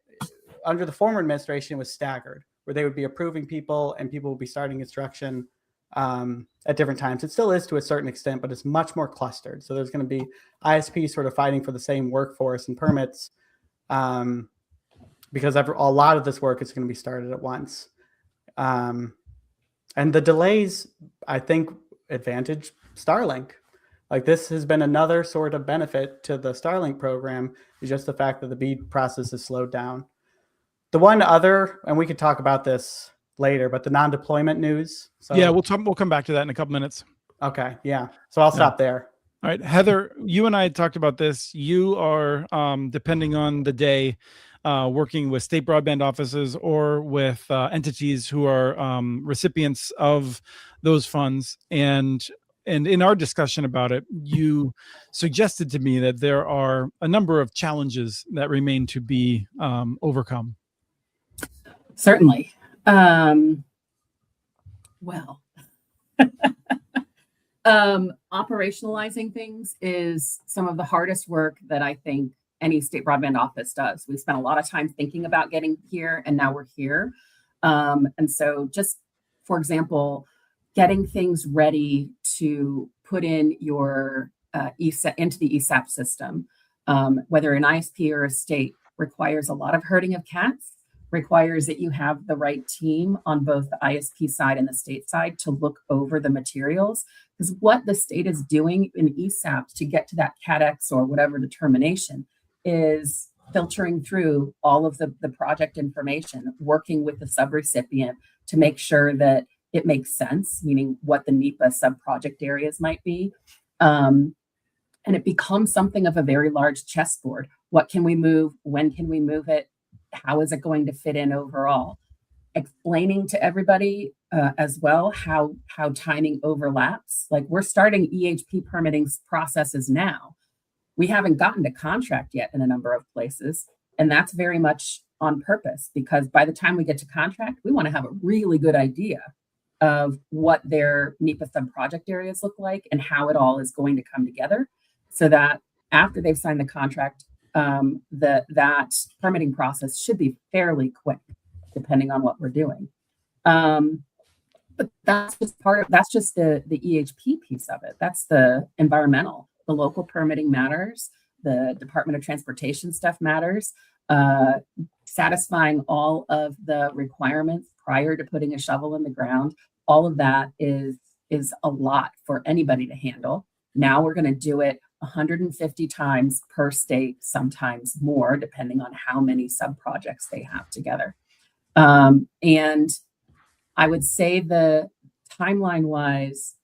under the former administration was staggered, where they would be approving people and people would be starting construction at different times. It still is to a certain extent, but it's much more clustered. So there's going to be ISPs sort of fighting for the same workforce and permits because a lot of this work is going to be started at once. And the delays, I think, advantage Starlink. Like this has been another sort of benefit to the Starlink program, is just the fact that the BEAD process has slowed down. The one other, and we could talk about this later, but the non-deployment news. So, yeah, we'll come back to that in a couple minutes. Okay, yeah. So I'll stop there. All right, Heather, you and I had talked about this. You are, depending on the day, working with state broadband offices or with entities who are recipients of those funds. And in our discussion about it, you suggested to me that there are a number of challenges that remain to be overcome. Certainly. Operationalizing things is some of the hardest work that I think any state broadband office does. We spent a lot of time thinking about getting here, and now we're here. And so just, for example, getting things ready to put in your into the ESAP system, whether an ISP or a state, requires a lot of herding of cats, requires that you have the right team on both the ISP side and the state side to look over the materials. Because what the state is doing in ESAP to get to that CADX or whatever determination is filtering through all of the project information, working with the subrecipient to make sure that it makes sense, meaning what the NEPA sub-project areas might be. And it becomes something of a very large chessboard. What can we move? When can we move it? How is it going to fit in overall? Explaining to everybody as well how timing overlaps. Like we're starting EHP permitting processes now. We haven't gotten to contract yet in a number of places. And that's very much on purpose, because by the time we get to contract, we want to have a really good idea of what their NEPA sub-project areas look like and how it all is going to come together, so that after they've signed the contract, that permitting process should be fairly quick, depending on what we're doing. But that's just that's just the EHP piece of it. That's the environmental. The local permitting matters. The Department of Transportation stuff matters. Satisfying all of the requirements prior to putting a shovel in the ground. All of that is a lot for anybody to handle. Now we're going to do it 150 times per state, sometimes more, depending on how many sub-projects they have together. And I would say the timeline-wise,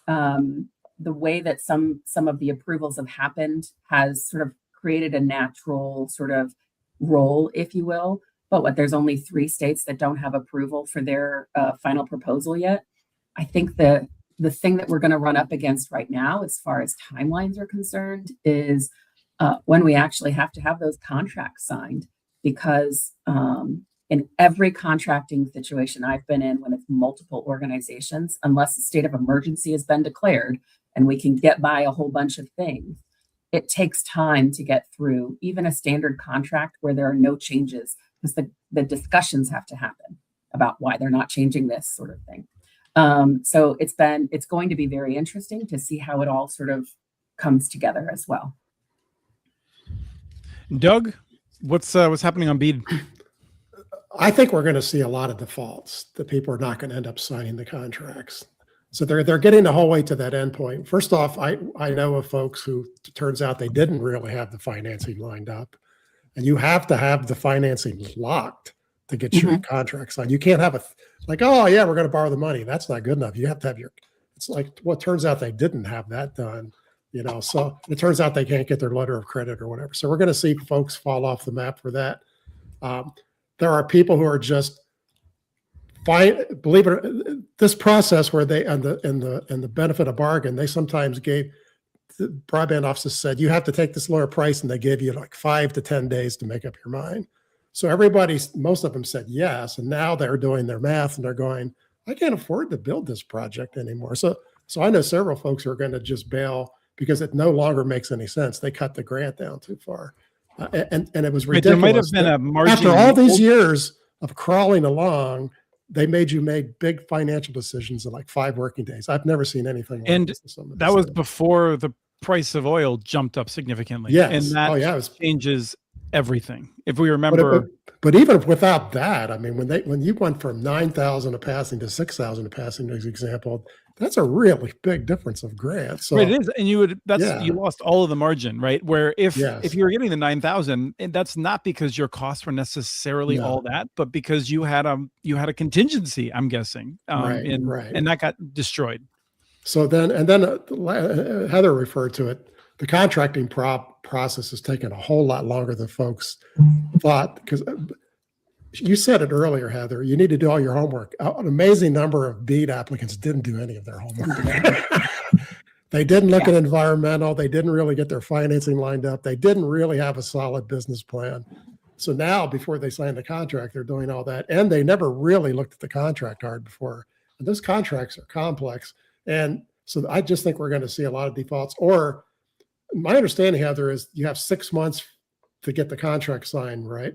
the way that some of the approvals have happened has sort of created a natural sort of role, if you will. But there's only 3 states that don't have approval for their final proposal yet. I think the thing that we're going to run up against right now, as far as timelines are concerned, is when we actually have to have those contracts signed, because in every contracting situation I've been in, when it's multiple organizations, unless a state of emergency has been declared and we can get by a whole bunch of things, it takes time to get through even a standard contract where there are no changes, because the discussions have to happen about why they're not changing this sort of thing. So it's going to be very interesting to see how it all sort of comes together as well. Doug, what's happening on BEAD? I think we're going to see a lot of defaults, that people are not going to end up signing the contracts. So they're getting the whole way to that endpoint. First off, I know of folks who, it turns out, they didn't really have the financing lined up, and you have to have the financing locked to get your contract signed. You can't have like, oh yeah, we're going to borrow the money. That's not good enough. You have to have it's like, well, it turns out they didn't have that done, so it turns out they can't get their letter of credit or whatever. So we're going to see folks fall off the map for that. There are people who are just believe it, this process where they, and the benefit of bargain, they sometimes gave, the broadband offices said, you have to take this lower price, and they gave you like 5 to 10 days to make up your mind. So most of them said yes, and now they're doing their math and they're going, I can't afford to build this project anymore. So I know several folks who are going to just bail because it no longer makes any sense. They cut the grant down too far. And it was ridiculous. There might have been a margin. After all these years of crawling along, they made you make big financial decisions in like 5 working days. I've never seen anything like this. And that was before the price of oil jumped up significantly. Yes. And that changes everything. If we remember. But even without that, I mean, when you went from 9,000 a passing to 6,000 a passing, as an example, that's a really big difference of grants. So right, it is, and you lost all of the margin, right? Where if you were getting the 9,000, and that's not because your costs were necessarily all that, but because you had a contingency, I'm guessing, and that got destroyed. So then Heather referred to it. The contracting process has taken a whole lot longer than folks thought, because you said it earlier, Heather, you need to do all your homework. An amazing number of BEAD applicants didn't do any of their homework. They didn't look at environmental. They didn't really get their financing lined up. They didn't really have a solid business plan. So now, before they sign the contract, they're doing all that. And they never really looked at the contract hard before. And those contracts are complex. And so I just think we're going to see a lot of defaults. Or my understanding, Heather, is you have 6 months to get the contract signed, right?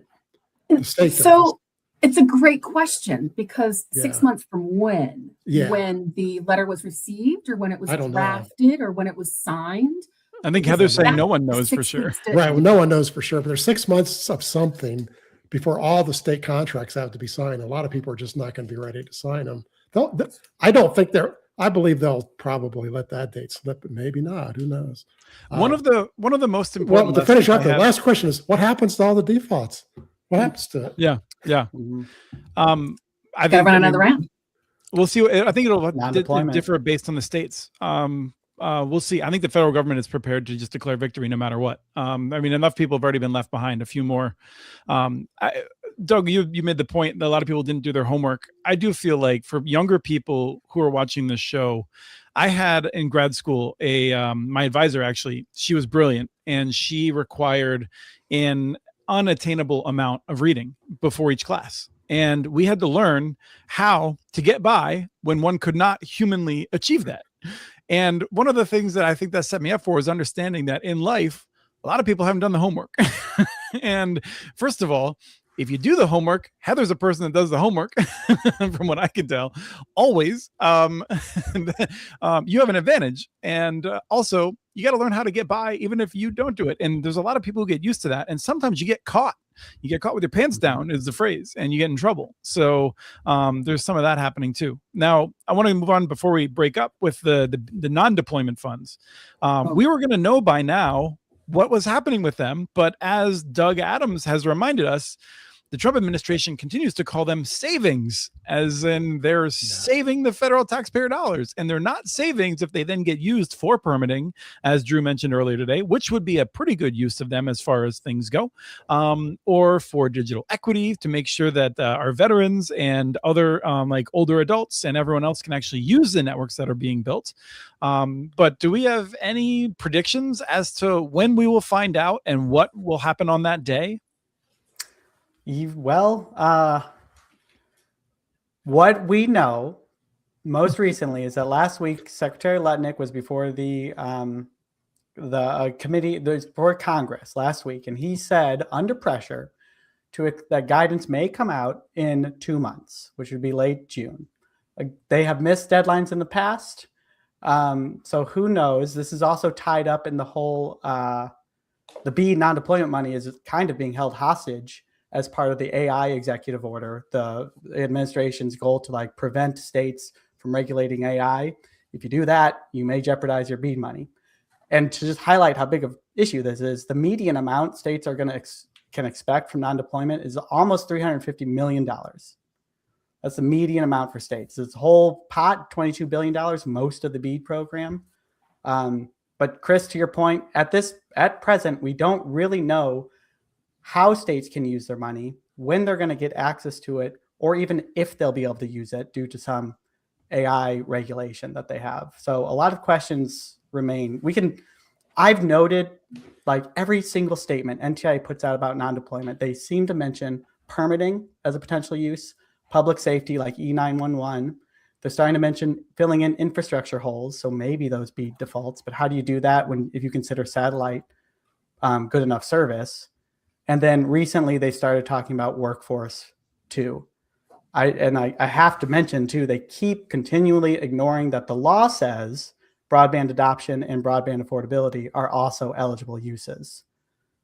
So it's a great question, because 6 months from when? Yeah. When the letter was received, or when it was drafted, or when it was signed? I think Heather's saying no one knows for sure. Right. Well, no one knows for sure, but there's 6 months of something before all the state contracts have to be signed. A lot of people are just not going to be ready to sign them. I believe they'll probably let that date slip, but maybe not. Who knows? One of the most important. Well, to finish up, the last question is, what happens to all the defaults? What happens to it? Yeah. I think run another round. We'll see. I think it'll differ based on the states. We'll see. I think the federal government is prepared to just declare victory no matter what. I mean, enough people have already been left behind. A few more. Doug, you made the point that a lot of people didn't do their homework. I do feel like for younger people who are watching this show, I had in grad school my advisor, actually, she was brilliant, and she required an unattainable amount of reading before each class. And we had to learn how to get by when one could not humanly achieve that. And one of the things that I think that set me up for is understanding that in life, a lot of people haven't done the homework. And first of all, if you do the homework, Heather's a person that does the homework, from what I can tell, always. You have an advantage. And also, you got to learn how to get by even if you don't do it. And there's a lot of people who get used to that. And sometimes you get caught you get caught with your pants down is the phrase, and you get in trouble. So there's some of that happening too. Now, I want to move on before we break up with the non-deployment funds. We were going to know by now what was happening with them, but as Doug Adams has reminded us, the Trump administration continues to call them savings, as in they're saving the federal taxpayer dollars, and they're not savings if they then get used for permitting, as Drew mentioned earlier today, which would be a pretty good use of them as far as things go, or for digital equity to make sure that our veterans and other like older adults and everyone else can actually use the networks that are being built. But do we have any predictions as to when we will find out and what will happen on that day? Well, what we know most recently is that last week Secretary Lutnick was before the committee, before Congress last week, and he said under pressure that guidance may come out in 2 months, which would be late June. They have missed deadlines in the past, so who knows? This is also tied up in the whole the BEAD non-deployment money is kind of being held hostage as part of the AI executive order, the administration's goal to like prevent states from regulating AI. If you do that, you may jeopardize your BEAD money. And to just highlight how big of an issue this is, the median amount states are going to can expect from non-deployment is almost $350 million. That's the median amount for states. This whole pot, $22 billion, most of the BEAD program. But Chris, to your point, at present, we don't really know how states can use their money, when they're going to get access to it, or even if they'll be able to use it due to some AI regulation that they have. So a lot of questions remain. I've noted like every single statement NTIA puts out about non-deployment, they seem to mention permitting as a potential use, public safety like E911. They're starting to mention filling in infrastructure holes. So maybe those be defaults, but how do you do that if you consider satellite good enough service? And then recently they started talking about workforce too. I have to mention too, they keep continually ignoring that the law says broadband adoption and broadband affordability are also eligible uses.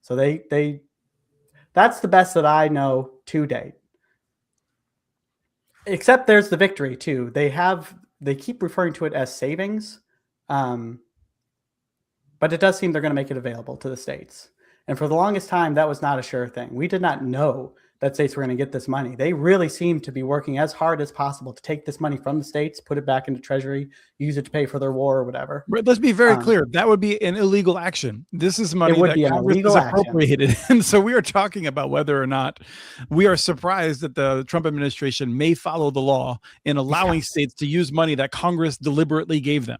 So that's the best that I know to date. Except there's the victory too. They keep referring to it as savings, but it does seem they're going to make it available to the states. And for the longest time, that was not a sure thing. We did not know that states were going to get this money. They really seem to be working as hard as possible to take this money from the states, put it back into Treasury, use it to pay for their war or whatever. Right, let's be very clear. That would be an illegal action. This is money that Congress has appropriated. And so we are talking about whether or not we are surprised that the Trump administration may follow the law in allowing states to use money that Congress deliberately gave them.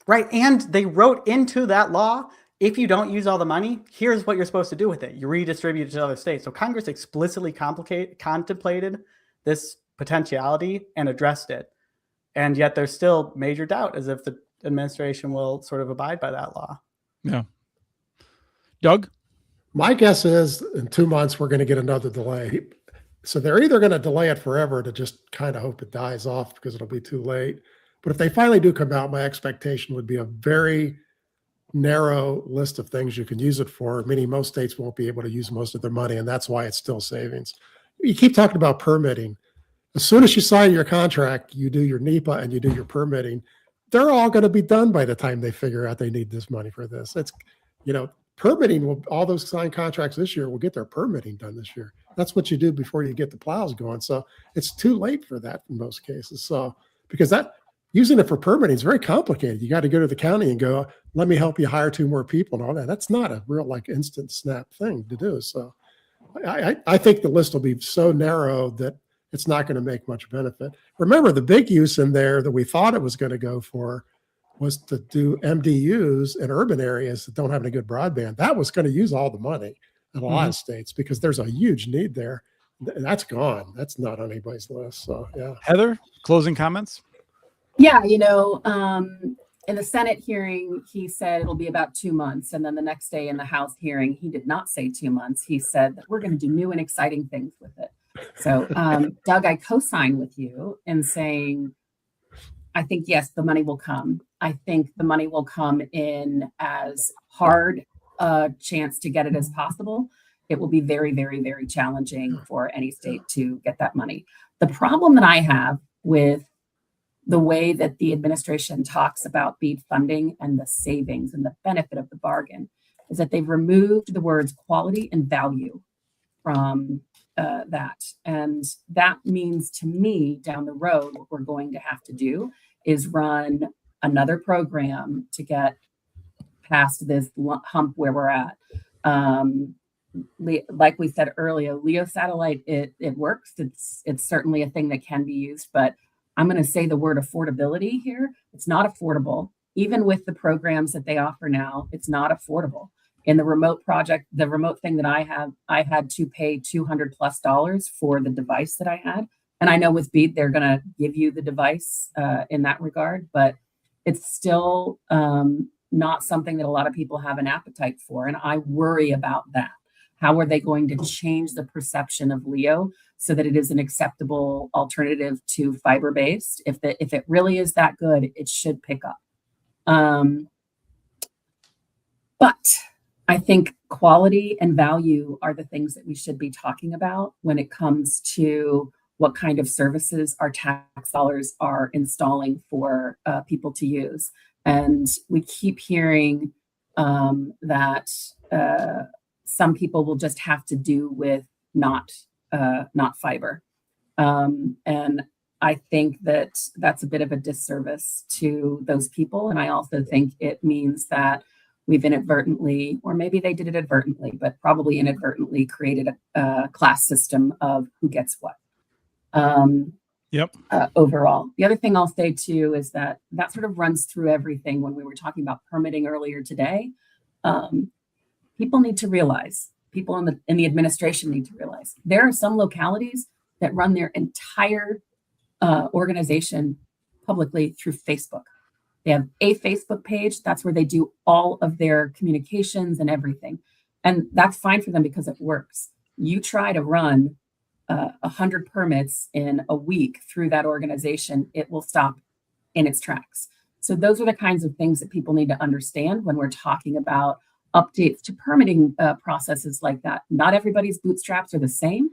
Right. And they wrote into that law, if you don't use all the money, here's what you're supposed to do with it. You redistribute it to other states. So Congress explicitly contemplated this potentiality and addressed it. And yet there's still major doubt as if the administration will sort of abide by that law. Yeah. Doug? My guess is in 2 months, we're going to get another delay. So they're either going to delay it forever to just kind of hope it dies off because it'll be too late. But if they finally do come out, my expectation would be a very narrow list of things you can use it for, meaning most states won't be able to use most of their money, and that's why it's still savings. You keep talking about permitting. As soon as you sign your contract, you do your NEPA and you do your permitting. They're all going to be done by the time they figure out they need this money for this. It's, permitting all those signed contracts this year will get their permitting done this year. That's what you do before you get the plows going. So it's too late for that in most cases. So because using it for permitting is very complicated. You got to go to the county and go, let me help you hire 2 more people and all that. That's not a real instant snap thing to do. So I think the list will be so narrow that it's not going to make much benefit. Remember, the big use in there that we thought it was going to go for was to do MDUs in urban areas that don't have any good broadband. That was going to use all the money in a lot of states because there's a huge need there. That's gone. That's not on anybody's list. So, yeah. Heather, closing comments? Yeah, in the Senate hearing, he said it'll be about 2 months. And then the next day in the House hearing, he did not say 2 months. He said that we're going to do new and exciting things with it. So, Doug, I co-sign with you in saying, I think, yes, the money will come. I think the money will come in as hard a chance to get it as possible. it will be very, very, very challenging for any state to get that money. The problem that I have with the way that the administration talks about BEAD funding and the savings and the benefit of the bargain is that they've removed the words quality and value from that. And that means to me down the road, what we're going to have to do is run another program to get past this hump where we're at. Like we said earlier, LEO satellite, it works. It's certainly a thing that can be used, but I'm going to say the word affordability here. It's not affordable. Even with the programs that they offer now, it's not affordable. In the remote project, the remote thing that I have, I had to pay $200+ for the device that I had. And I know with BEAD, they're going to give you the device in that regard, but it's still not something that a lot of people have an appetite for. And I worry about that. How are they going to change the perception of LEO so that it is an acceptable alternative to fiber-based? If it really is that good, it should pick up. But I think quality and value are the things that we should be talking about when it comes to what kind of services our tax dollars are installing for people to use. And we keep hearing that some people will just have to do with not fiber. And I think that that's a bit of a disservice to those people. And I also think it means that we've inadvertently, or maybe they did it advertently, but probably inadvertently created a class system of who gets what. Overall. The other thing I'll say too is that sort of runs through everything when we were talking about permitting earlier today. People need to realize, people in the administration need to realize, there are some localities that run their entire organization publicly through Facebook. They have a Facebook page. That's where they do all of their communications and everything. And that's fine for them because it works. You try to run 100 permits in a week through that organization, it will stop in its tracks. So those are the kinds of things that people need to understand when we're talking about updates to permitting processes like that. Not everybody's bootstraps are the same,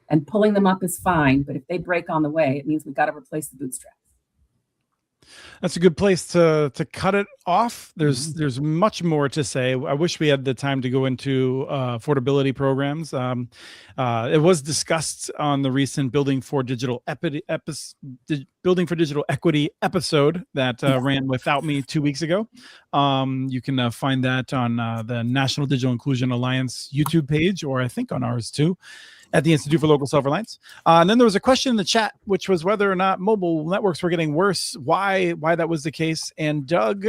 and pulling them up is fine, but if they break on the way, it means we've got to replace the bootstraps. That's a good place to cut it off. There's much more to say. I wish we had the time to go into affordability programs. It was discussed on the recent Building for Digital Equity episode that ran without me 2 weeks ago. You can find that on the National Digital Inclusion Alliance YouTube page, or I think on ours too, at the Institute for Local Self-Reliance. And then there was a question in the chat, which was whether or not mobile networks were getting worse, why that was the case. And Doug,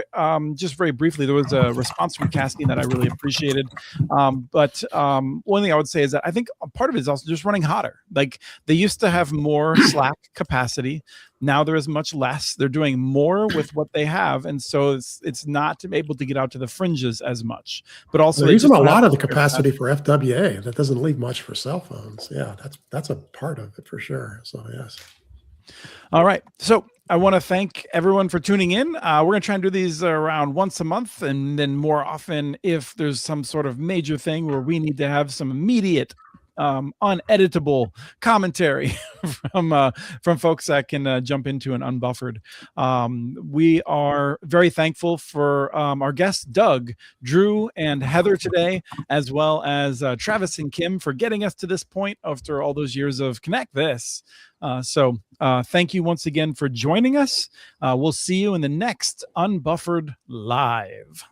just very briefly, there was a response from Cassie that I really appreciated. But one thing I would say is that I think a part of it is also just running hotter. Like, they used to have more slack capacity. Now there is much less. They're doing more with what they have, and so it's not able to get out to the fringes as much. But also, they're using a lot of the capacity for FWA. That doesn't leave much for cell phones. Yeah, that's a part of it for sure. So yes. All right. So I want to thank everyone for tuning in. We're going to try and do these around once a month, and then more often if there's some sort of major thing where we need to have some immediate uneditable commentary from folks that can jump into an Unbuffered. We are very thankful for our guests, Doug, Drew, and Heather today, as well as Travis and Kim for getting us to this point after all those years of Connect This. So thank you once again for joining us. We'll see you in the next Unbuffered Live.